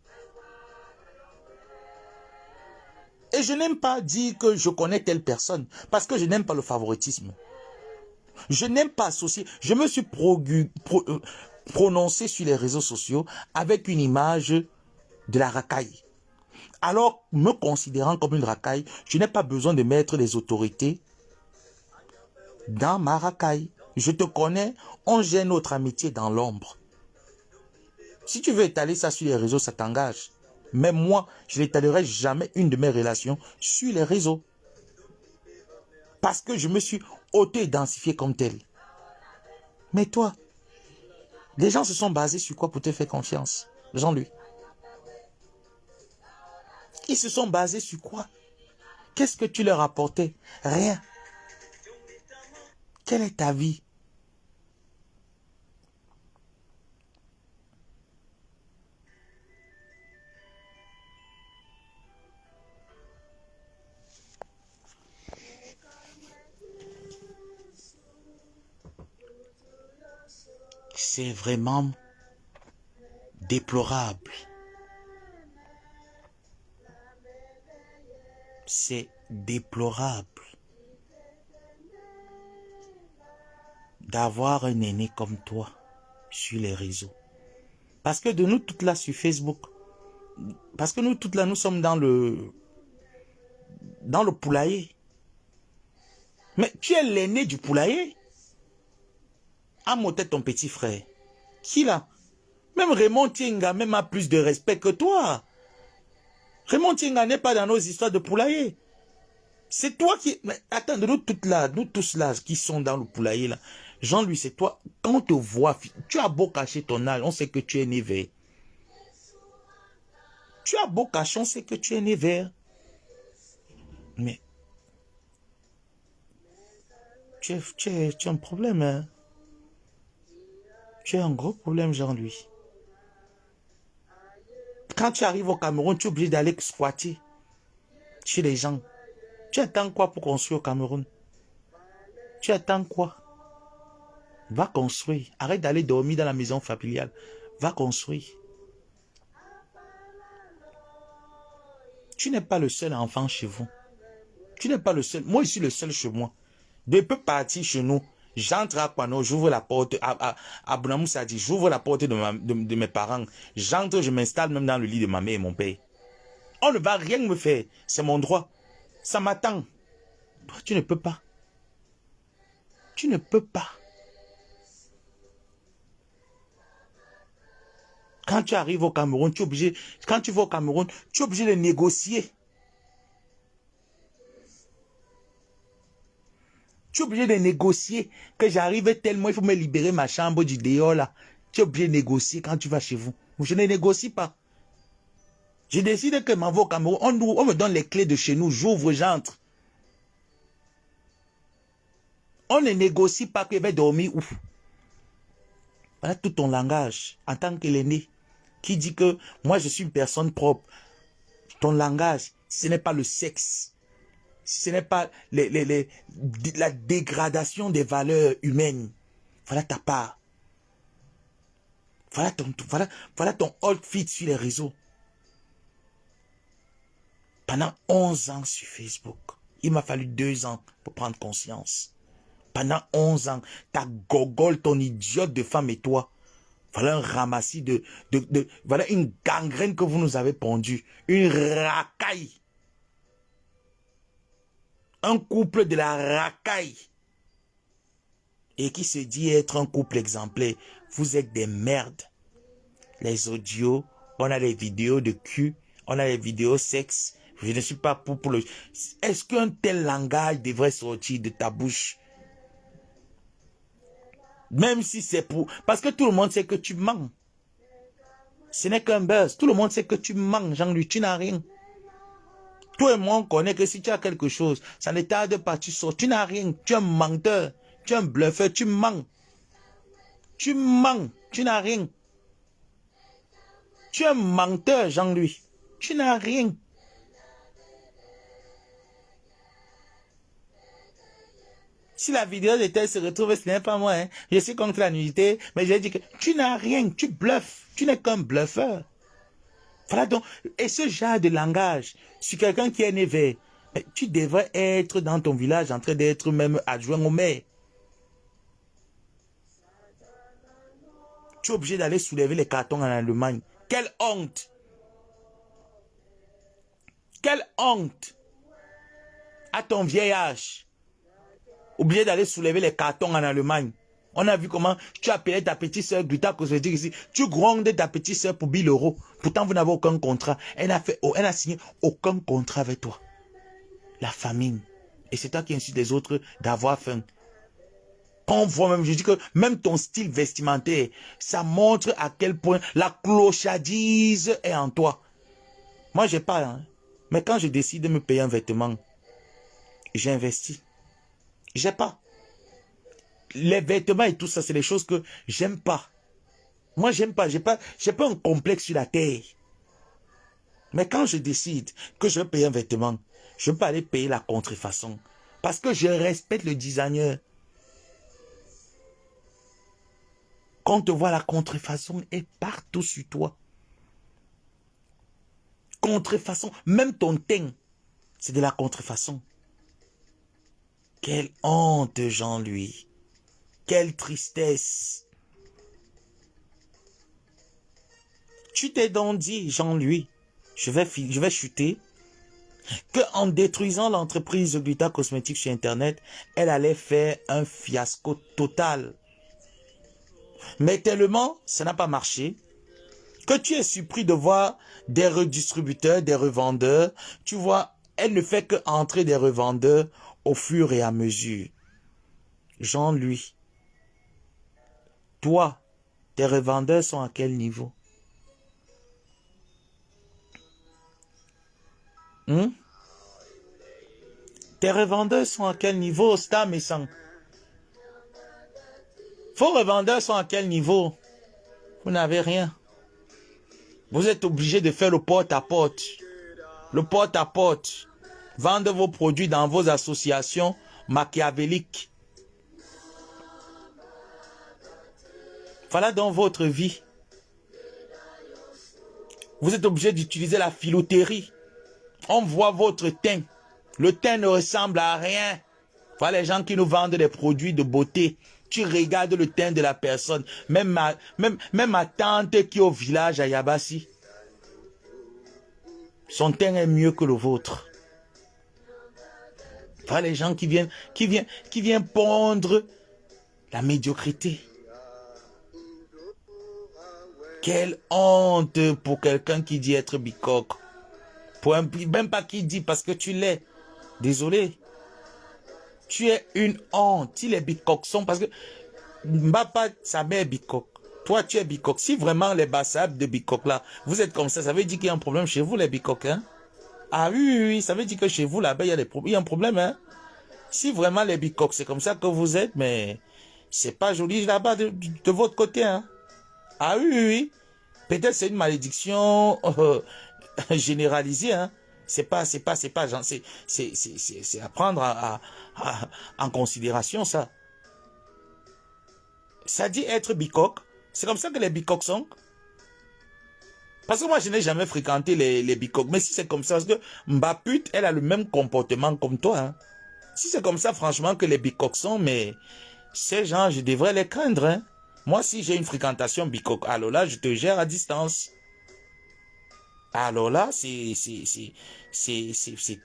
Et je n'aime pas dire que je connais telle personne, parce que je n'aime pas le favoritisme. Je n'aime pas associer. Je me suis prononcé sur les réseaux sociaux avec une image de la racaille. Alors, me considérant comme une racaille, je n'ai pas besoin de mettre les autorités dans ma racaille. Je te connais, on gère notre amitié dans l'ombre. Si tu veux étaler ça sur les réseaux, ça t'engage. Mais moi, je n'étalerai jamais une de mes relations sur les réseaux. Parce que je me suis auto-identifié comme tel. Mais toi, les gens se sont basés sur quoi pour te faire confiance, Jean-Louis? Ils se sont basés sur quoi? Qu'est-ce que tu leur apportais? Rien. Quelle est ta vie? C'est vraiment déplorable. C'est déplorable d'avoir un aîné comme toi sur les réseaux. Parce que de nous toutes là sur Facebook, parce que nous toutes là, nous sommes dans le poulailler. Mais tu es l'aîné du poulailler. Amoté ton petit frère. Qui là? Même Raymond Tienga même a plus de respect que toi. Raymond Tienga n'est pas dans nos histoires de poulailler. C'est toi qui... Mais attends, de nous toutes là, nous tous là qui sont dans le poulailler là. Jean-Louis, c'est toi. Quand on te voit, tu as beau cacher ton âge, on sait que tu es né vert. Tu as beau cacher, on sait que tu es né vert. Mais tu as un problème, hein? Tu as un gros problème, Jean-Louis. Quand tu arrives au Cameroun, tu es obligé d'aller squatter chez les gens. Tu attends quoi pour construire au Cameroun? Tu attends quoi? Va construire. Arrête d'aller dormir dans la maison familiale. Va construire. Tu n'es pas le seul enfant chez vous. Tu n'es pas le seul. Moi, je suis le seul chez moi. Depuis partir chez nous, j'entre à Kwano, j'ouvre la porte. À Bounamoussa dit, j'ouvre la porte de mes parents. J'entre, je m'installe même dans le lit de ma mère et mon père. On ne va rien me faire. C'est mon droit. Ça m'attend. Toi, tu ne peux pas. Tu ne peux pas. Quand tu arrives au Cameroun, tu es obligé. Quand tu vas au Cameroun, tu es obligé de négocier. Tu es obligé de négocier. Que j'arrive tellement, il faut me libérer ma chambre du dehors là. Tu es obligé de négocier quand tu vas chez vous. Je ne négocie pas. Je décide que m'en va au Cameroun. On me donne les clés de chez nous. J'ouvre, j'entre. On ne négocie pas que je vais dormir où. Voilà tout ton langage en tant que l'aîné qui dit que moi je suis une personne propre. Ton langage, ce n'est pas le sexe. Ce n'est pas la dégradation des valeurs humaines. Voilà ta part. Voilà ton outfit sur les réseaux. Pendant 11 ans sur Facebook, il m'a fallu 2 ans pour prendre conscience. Pendant 11 ans, ta gogole, ton idiote de femme et toi, voilà un ramassis voilà une gangrène que vous nous avez pondue. Une racaille. Un couple de la racaille. Et qui se dit être un couple exemplaire. Vous êtes des merdes. Les audios, on a les vidéos de cul, on a les vidéos sexe. Je ne suis pas pour le... Est-ce qu'un tel langage devrait sortir de ta bouche? Même si c'est pour... Parce que tout le monde sait que tu mens. Ce n'est qu'un buzz. Tout le monde sait que tu mens, Jean-Louis, tu n'as rien. Toi et moi, on connaît que si tu as quelque chose, ça ne tarde pas, tu sors. Tu n'as rien. Tu es un menteur. Tu es un bluffeur. Tu mens. Tu mens. Tu n'as rien. Tu es un menteur, Jean-Louis. Tu n'as rien. Si la vidéo de tel se retrouve, ce n'est pas moi. Hein. Je suis contre la nudité, mais j'ai dit que tu n'as rien. Tu bluffes. Tu n'es qu'un bluffeur. Voilà donc. Et ce genre de langage, sur quelqu'un qui est né vers, tu devrais être dans ton village en train d'être même adjoint au maire. Tu es obligé d'aller soulever les cartons en Allemagne. Quelle honte! Quelle honte! À ton vieil âge. Obligé d'aller soulever les cartons en Allemagne. On a vu comment tu appelais ta petite soeur Gluta Cosmétique ici. Tu grondes ta petite soeur pour 1000 €. Pourtant, vous n'avez aucun contrat. Elle n'a signé aucun contrat avec toi. La famine. Et c'est toi qui insulte les autres d'avoir faim. On voit même, je dis que même ton style vestimentaire, ça montre à quel point la clochardise est en toi. Moi, j'ai pas. Hein. Mais quand je décide de me payer un vêtement, j'investis. J'ai pas. Les vêtements et tout ça, c'est des choses que j'aime pas. Moi, j'aime pas. J'ai pas un complexe sur la terre. Mais quand je décide que je vais payer un vêtement, je peux aller payer la contrefaçon. Parce que je respecte le designer. Quand on te voit, la contrefaçon est partout sur toi. Contrefaçon, même ton teint, c'est de la contrefaçon. Quelle honte, Jean-Louis. Quelle tristesse. Tu t'es donc dit, Jean-Louis, je vais chuter, qu'en détruisant l'entreprise Gluta Cosmétique sur Internet, elle allait faire un fiasco total. Mais tellement, ça n'a pas marché, que tu es surpris de voir des redistributeurs, des revendeurs. Tu vois, elle ne fait qu'entrer des revendeurs au fur et à mesure. Jean-Louis, toi, tes revendeurs sont à quel niveau? Tes revendeurs sont à quel niveau, Stam et Sang? Vos revendeurs sont à quel niveau? Vous n'avez rien. Vous êtes obligé de faire le porte-à-porte. Le porte-à-porte. Vendre vos produits dans vos associations machiavéliques. Voilà donc votre vie. Vous êtes obligé d'utiliser la filouterie. On voit votre teint. Le teint ne ressemble à rien. Voilà les gens qui nous vendent des produits de beauté. Tu regardes le teint de la personne. Même ma tante qui est au village à Yabassi. Son teint est mieux que le vôtre. Voilà les gens qui viennent pondre la médiocrité. Quelle honte pour quelqu'un qui dit être bicoque. Même pas qui dit parce que tu l'es. Désolé. Tu es une honte. Si les bicoques sont parce que Mbapa, sa mère est bicoque. Toi, tu es bicoque. Si vraiment les bassabs de bicoque là, vous êtes comme ça veut dire qu'il y a un problème chez vous, les bicoques. Hein? Ah oui, ça veut dire que chez vous là-bas, il y a un problème. Hein? Si vraiment les bicoques, c'est comme ça que vous êtes, mais c'est pas joli là-bas de votre côté. Hein? Ah oui. Peut-être c'est une malédiction généralisée. Hein? C'est pas, genre, c'est à prendre en considération, ça. Ça dit être bicoque. C'est comme ça que les bicoques sont. Parce que moi, je n'ai jamais fréquenté les bicoques. Mais si c'est comme ça, parce que Mbapute, elle a le même comportement comme toi. Hein. Si c'est comme ça, franchement, que les bicoques sont, mais ces gens, je devrais les craindre. Hein. Moi, si j'ai une fréquentation bicoque, alors là, je te gère à distance. Alors là, c'est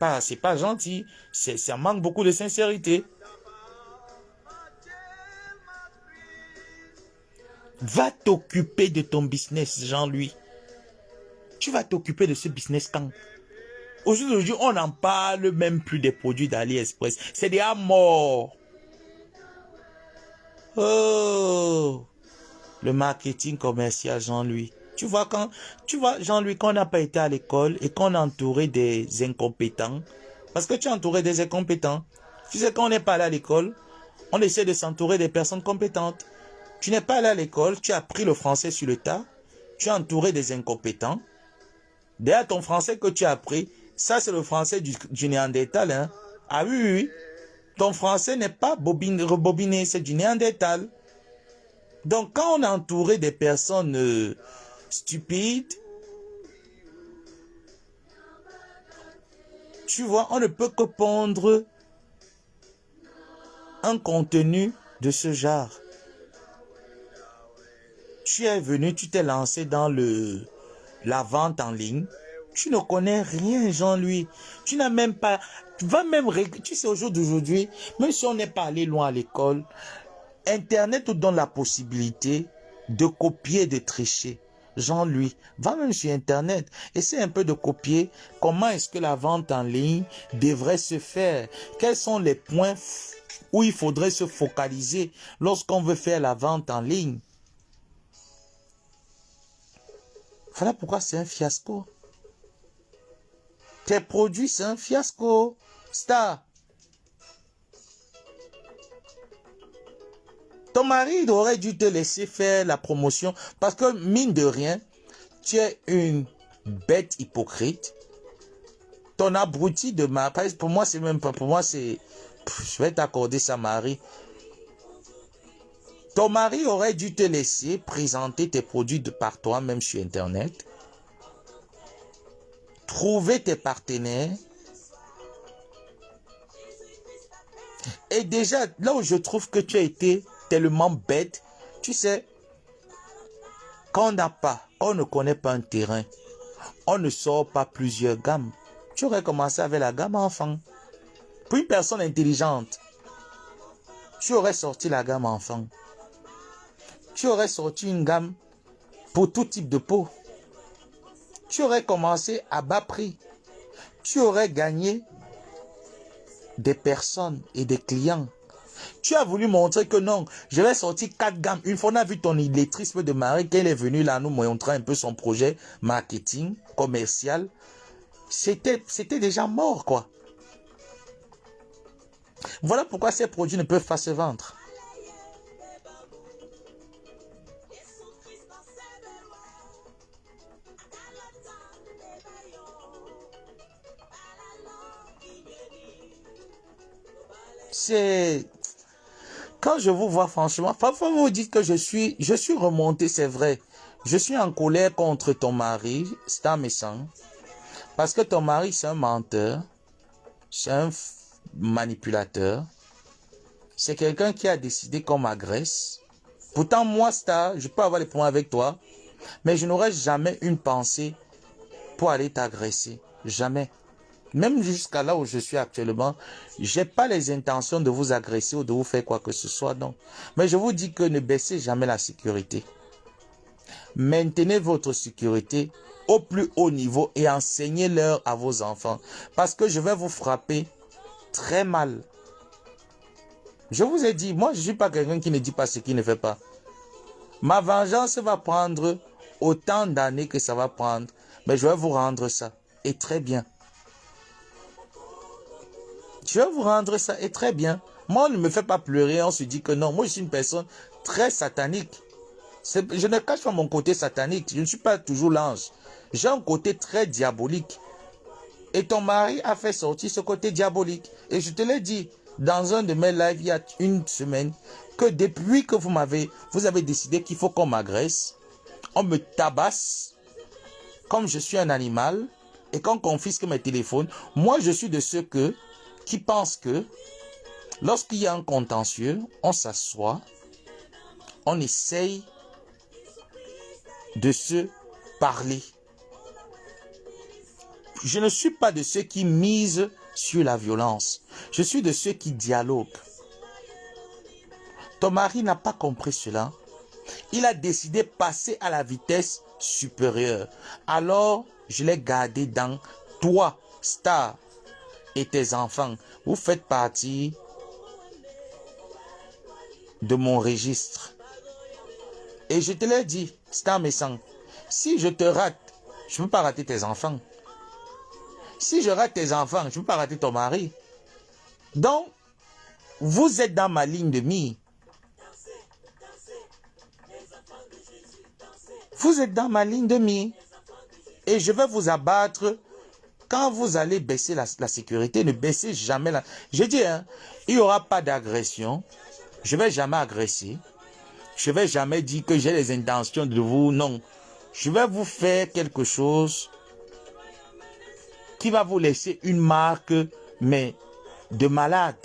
pas gentil. Ça manque beaucoup de sincérité. Va t'occuper de ton business, Jean-Louis. Tu vas t'occuper de ce business quand? Aujourd'hui, on n'en parle même plus des produits d'AliExpress. C'est déjà mort. Oh, le marketing commercial, Jean-Louis. Tu vois, Jean-Louis, quand on n'a pas été à l'école et qu'on est entouré des incompétents, parce que tu es entouré des incompétents. Tu sais, quand on n'est pas allé à l'école, on essaie de s'entourer des personnes compétentes. Tu n'es pas allé à l'école, tu as appris le français sur le tas, tu es entouré des incompétents. Derrière ton français que tu as appris, ça c'est le français du Néandertal. Hein? Ah oui, oui, oui. Ton français n'est pas rebobiné, c'est du Néandertal. Donc quand on est entouré des personnes stupides, tu vois, on ne peut que pondre un contenu de ce genre. Tu es venu, tu t'es lancé dans la vente en ligne. Tu ne connais rien, Jean-Louis. Tu n'as même pas... Tu sais, au jour d'aujourd'hui, même si on n'est pas allé loin à l'école, Internet nous donne la possibilité de copier, de tricher. Jean-Louis, va même sur Internet, essaie un peu de copier comment est-ce que la vente en ligne devrait se faire. Quels sont les points où il faudrait se focaliser lorsqu'on veut faire la vente en ligne. Voilà pourquoi c'est un fiasco. Tes produits, c'est un fiasco. Star. Ton mari aurait dû te laisser faire la promotion parce que, mine de rien, tu es une bête hypocrite. Ton abruti de mari, pour moi, c'est même pas, pour moi, c'est, je vais t'accorder ça, Marie. Ton mari aurait dû te laisser présenter tes produits par toi-même sur Internet. Trouver tes partenaires. Et déjà, là où je trouve que tu as été tellement bête, tu sais, quand on ne connaît pas un terrain, on ne sort pas plusieurs gammes. Tu aurais commencé avec la gamme enfant. Pour une personne intelligente, tu aurais sorti la gamme enfant. Tu aurais sorti une gamme pour tout type de peau. Tu aurais commencé à bas prix. Tu aurais gagné des personnes et des clients. Tu as voulu montrer que non, je vais sortir 4 gammes. Une fois on a vu ton illetrisme de Marie, qu'elle est venue là nous montrer un peu son projet marketing, commercial. C'était déjà mort, quoi. Voilà pourquoi ces produits ne peuvent pas se vendre. C'est... Quand je vous vois franchement, parfois vous dites que je suis remonté, c'est vrai. Je suis en colère contre ton mari, c'est un méchant. Parce que ton mari, c'est un menteur. C'est un manipulateur. C'est quelqu'un qui a décidé qu'on m'agresse. Pourtant, moi, Star, je peux avoir des problèmes avec toi. Mais je n'aurais jamais une pensée pour aller t'agresser. Jamais. Même jusqu'à là où je suis actuellement, je n'ai pas les intentions de vous agresser ou de vous faire quoi que ce soit. Non. Mais je vous dis que ne baissez jamais la sécurité. Maintenez votre sécurité au plus haut niveau et enseignez-leur à vos enfants. Parce que je vais vous frapper très mal. Je vous ai dit, moi je ne suis pas quelqu'un qui ne dit pas ce qu'il ne fait pas. Ma vengeance va prendre autant d'années que ça va prendre. Mais je vais vous rendre ça. Et très bien. Je vais vous rendre ça et très bien. Moi, on ne me fait pas pleurer. On se dit que non. Moi, je suis une personne très satanique. Je ne cache pas mon côté satanique. Je ne suis pas toujours l'ange. J'ai un côté très diabolique. Et ton mari a fait sortir ce côté diabolique. Et je te l'ai dit dans un de mes lives il y a une semaine que depuis que vous avez décidé qu'il faut qu'on m'agresse, on me tabasse comme je suis un animal et qu'on confisque mes téléphones. Moi, je suis de ceux qui pensent que lorsqu'il y a un contentieux, on s'assoit, on essaye de se parler. Je ne suis pas de ceux qui misent sur la violence. Je suis de ceux qui dialoguent. Ton mari n'a pas compris cela. Il a décidé de passer à la vitesse supérieure. Alors, je l'ai gardé dans toi, Star, et tes enfants. Vous faites partie de mon registre. Et je te l'ai dit, Star Messan, Si je te rate, je ne peux pas rater tes enfants. Si je rate tes enfants, je ne peux pas rater ton mari. Donc, vous êtes dans ma ligne de mire. Vous êtes dans ma ligne de mire. Et je vais vous abattre quand vous allez baisser la sécurité. Ne baissez jamais la... Je dis, hein, il n'y aura pas d'agression. Je ne vais jamais agresser. Je ne vais jamais dire que j'ai les intentions de vous. Non. Je vais vous faire quelque chose qui va vous laisser une marque, mais de malade.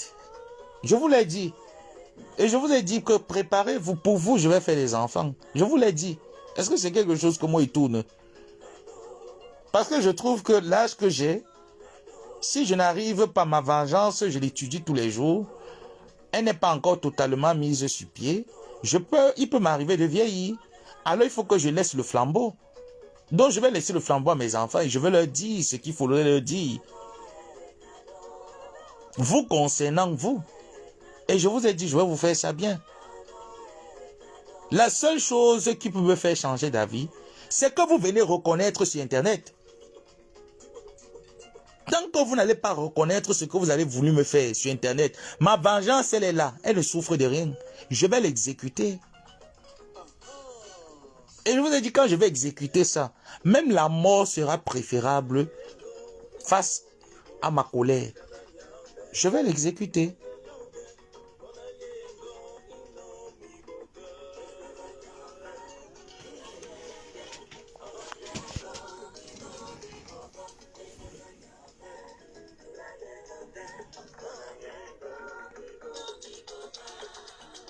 Je vous l'ai dit. Et je vous ai dit que préparez-vous. Pour vous, je vais faire des enfants. Je vous l'ai dit. Est-ce que c'est quelque chose que moi, il tourne? Parce que je trouve que l'âge que j'ai, si je n'arrive pas à ma vengeance, je l'étudie tous les jours. Elle n'est pas encore totalement mise sur pied. Il peut m'arriver de vieillir. Alors, il faut que je laisse le flambeau. Donc, je vais laisser le flambeau à mes enfants et je vais leur dire ce qu'il faudrait leur dire. Vous concernant vous. Et je vous ai dit, je vais vous faire ça bien. La seule chose qui peut me faire changer d'avis, c'est que vous venez reconnaître sur Internet. Tant que vous n'allez pas reconnaître ce que vous avez voulu me faire sur Internet, ma vengeance, elle est là. Elle ne souffre de rien. Je vais l'exécuter. Et je vous ai dit, quand je vais exécuter ça, même la mort sera préférable face à ma colère. Je vais l'exécuter.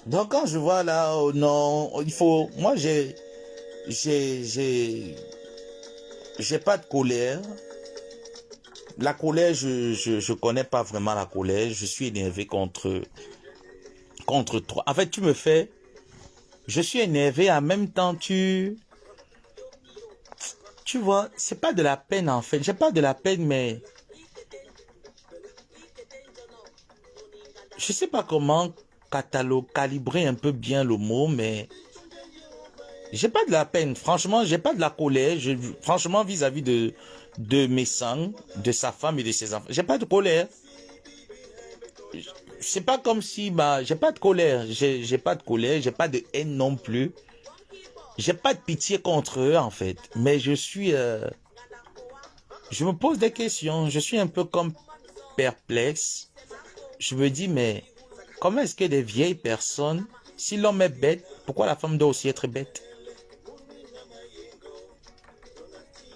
Donc quand je vois là, oh non, il faut, moi j'ai pas de colère. La colère, je connais pas vraiment la colère. Je suis énervé contre toi. En fait, tu me fais, je suis énervé en même temps tu vois, c'est pas de la peine en fait. J'ai pas de la peine, mais je sais pas comment calibrer un peu bien le mot, mais j'ai pas de la peine. Franchement, j'ai pas de la colère. Franchement, vis-à-vis de mes sangs, de sa femme et de ses enfants, j'ai pas de colère. C'est pas comme si, j'ai pas de colère. J'ai pas de colère. J'ai pas de haine non plus. J'ai pas de pitié contre eux, en fait. Mais je me pose des questions. Je suis un peu comme perplexe. Je me dis, mais comment est-ce que des vieilles personnes, si l'homme est bête, pourquoi la femme doit aussi être bête?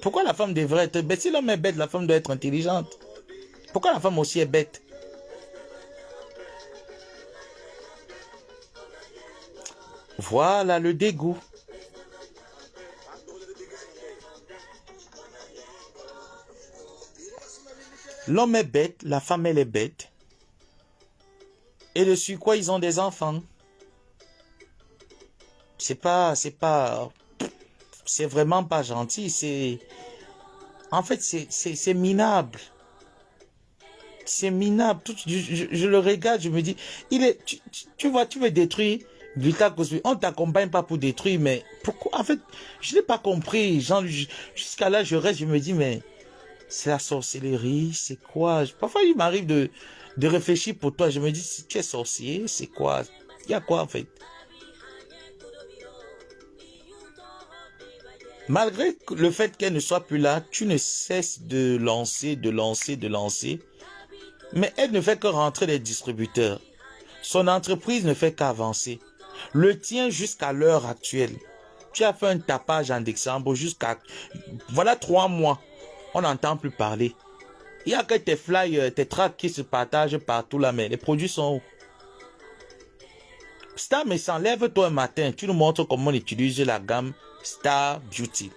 Pourquoi la femme devrait être bête? Si l'homme est bête, la femme doit être intelligente. Pourquoi la femme aussi est bête? Voilà le dégoût. L'homme est bête, la femme elle est bête. Et dessus quoi ils ont des enfants. C'est vraiment pas gentil. En fait, c'est minable. C'est minable. Je le regarde, je me dis, tu vois, tu veux détruire Glutacosphere. On t'accompagne pas pour détruire, mais pourquoi? En fait, je n'ai pas compris. Jusqu'à là, je reste, je me dis, mais c'est la sorcellerie, c'est quoi? Parfois, il m'arrive de réfléchir pour toi. Je me dis, si tu es sorcier, c'est quoi? Il y a quoi, en fait? Malgré le fait qu'elle ne soit plus là, tu ne cesses de lancer. Mais elle ne fait que rentrer les distributeurs. Son entreprise ne fait qu'avancer. Le tien jusqu'à l'heure actuelle. Tu as fait un tapage en décembre jusqu'à... Voilà 3 mois. On n'entend plus parler. Il n'y a que tes flyers, tes tracts qui se partagent partout là, mais les produits sont où? Star Messan, lève-toi un matin, tu nous montres comment on utilise la gamme Star Beauty.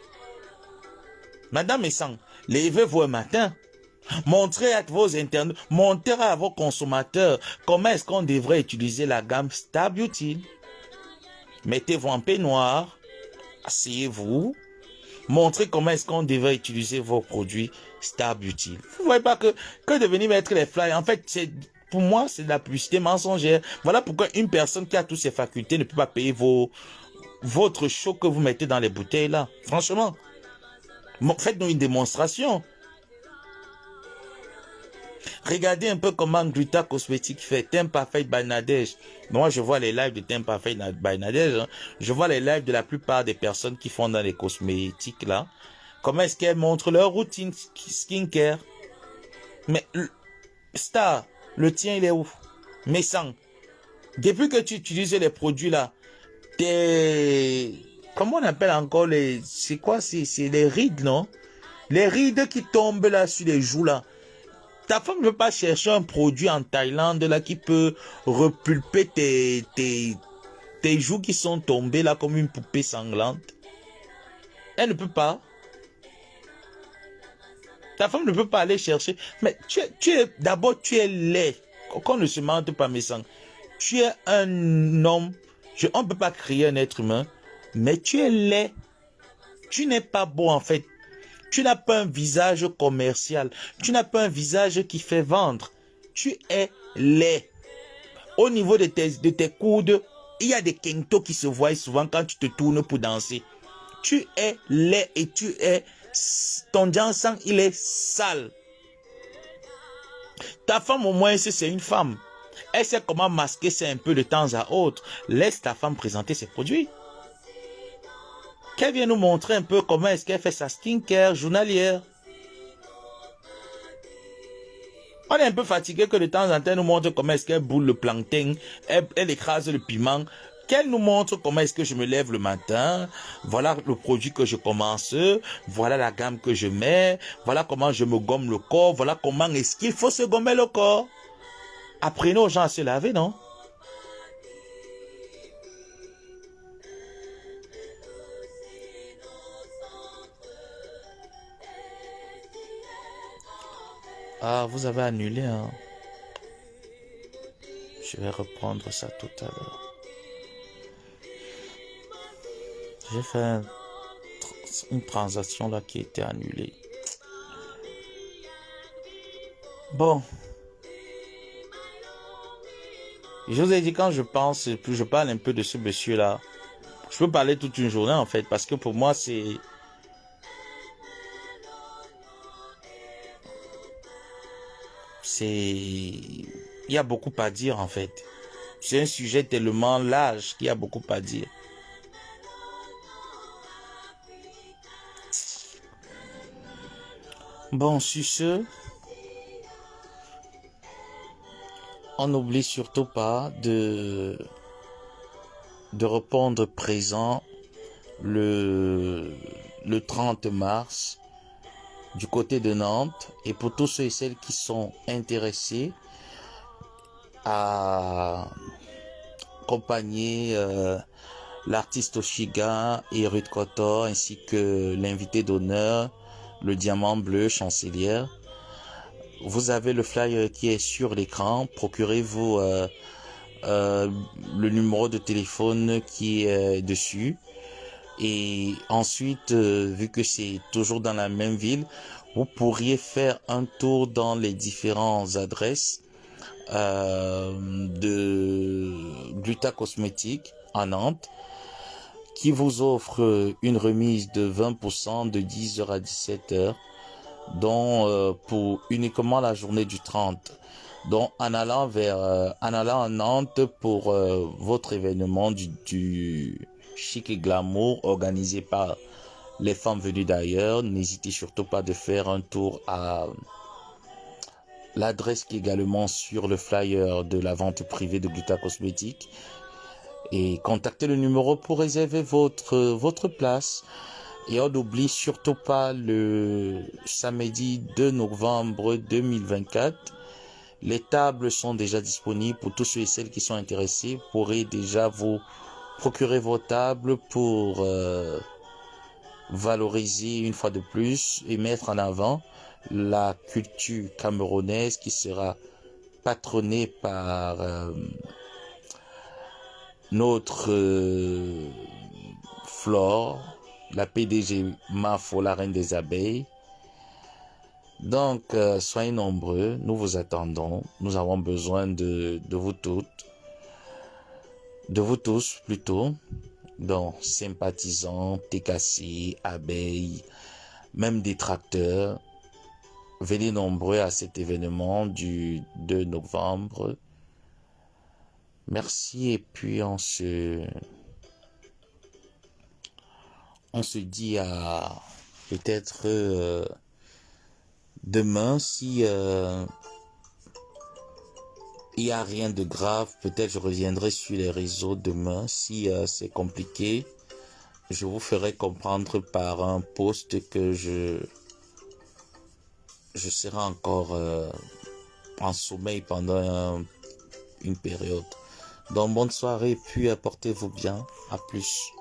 Madame Messan, levez-vous un matin. Montrez à vos internautes, montrez à vos consommateurs comment est-ce qu'on devrait utiliser la gamme Star Beauty. Mettez-vous en peignoir, asseyez-vous, montrez comment est-ce qu'on devrait utiliser vos produits Star Beauty. Vous ne voyez pas que de venir mettre les flyers, en fait, pour moi, c'est de la publicité mensongère. Voilà pourquoi une personne qui a toutes ses facultés ne peut pas payer vos votre show que vous mettez dans les bouteilles là. Franchement. Faites-nous une démonstration. Regardez un peu comment Gluta Cosmétique fait. Timperfect by Nadège. Moi, je vois les lives de Timperfect by Nadège. Hein. Je vois les lives de la plupart des personnes qui font dans les cosmétiques là. Comment est-ce qu'elles montrent leur routine skincare. Mais, Star, le tien, il est où? Mais sans. Depuis que tu utilises les produits là, comment on appelle encore les... C'est quoi? C'est les rides, non? Les rides qui tombent là sur les joues là. Ta femme ne veut pas chercher un produit en Thaïlande là qui peut repulper tes joues qui sont tombées là comme une poupée sanglante. Elle ne peut pas. Ta femme ne peut pas aller chercher. Mais d'abord tu es laid. Qu'on ne se mente pas mes sangs. Tu es un homme. On ne peut pas créer un être humain. Mais tu es laid. Tu n'es pas beau en fait. Tu n'as pas un visage commercial. Tu n'as pas un visage qui fait vendre. Tu es laid. Au niveau de tes coudes, il y a des kento qui se voient souvent quand tu te tournes pour danser. Tu es laid et ton sang, il est sale. Ta femme au moins, c'est une femme. Elle sait comment masquer ça un peu de temps à autre. Laisse ta femme présenter ses produits. Qu'elle vient nous montrer un peu comment est-ce qu'elle fait sa skincare journalière. On est un peu fatigué que de temps en temps, elle nous montre comment est-ce qu'elle boule le plantain, elle écrase le piment. Qu'elle nous montre comment est-ce que je me lève le matin. Voilà le produit que je commence. Voilà la gamme que je mets. Voilà comment je me gomme le corps. Voilà comment est-ce qu'il faut se gommer le corps. Apprenez aux gens à se laver, non? Ah, vous avez annulé, hein? Je vais reprendre ça tout à l'heure. J'ai fait une transaction là qui était annulée. Bon. Je vous ai dit, quand je pense, plus je parle un peu de ce monsieur-là, je peux parler toute une journée en fait, parce que pour moi il y a beaucoup à dire en fait. C'est un sujet tellement large qu'il y a beaucoup à dire. Bon, sur ce, on n'oublie surtout pas de répondre présent le 30 mars du côté de Nantes. Et pour tous ceux et celles qui sont intéressés à accompagner l'artiste Oshiga et Ruth Kotor ainsi que l'invité d'honneur, le diamant bleu chancelière. Vous avez le flyer qui est sur l'écran. Procurez-vous le numéro de téléphone qui est dessus. Et ensuite, vu que c'est toujours dans la même ville, vous pourriez faire un tour dans les différentes adresses de Gluta Cosmétique à Nantes, qui vous offre une remise de 20% de 10h à 17h, dont pour uniquement la journée du 30. Donc en allant à Nantes pour votre événement du chic et glamour organisé par les femmes venues d'ailleurs, n'hésitez surtout pas de faire un tour à l'adresse qui est également sur le flyer de la vente privée de Gluta Cosmétique. Et contactez le numéro pour réserver votre place. Et on n'oublie surtout pas le samedi 2 novembre 2024. Les tables sont déjà disponibles pour tous ceux et celles qui sont intéressés. Vous pourrez déjà vous procurer vos tables pour valoriser une fois de plus et mettre en avant la culture camerounaise qui sera patronnée par notre Flore, la PDG Mafo, la reine des abeilles. Donc, soyez nombreux, nous vous attendons. Nous avons besoin de vous toutes, de vous tous plutôt. Donc, sympathisants, TKC, abeilles, même détracteurs, venez nombreux à cet événement du 2 novembre. Merci et puis on se dit à peut-être demain si il n'y a rien de grave. Peut-être je reviendrai sur les réseaux demain. Si c'est compliqué, je vous ferai comprendre par un post que je serai encore en sommeil pendant une période. Donc bonne soirée, puis portez-vous bien. À plus.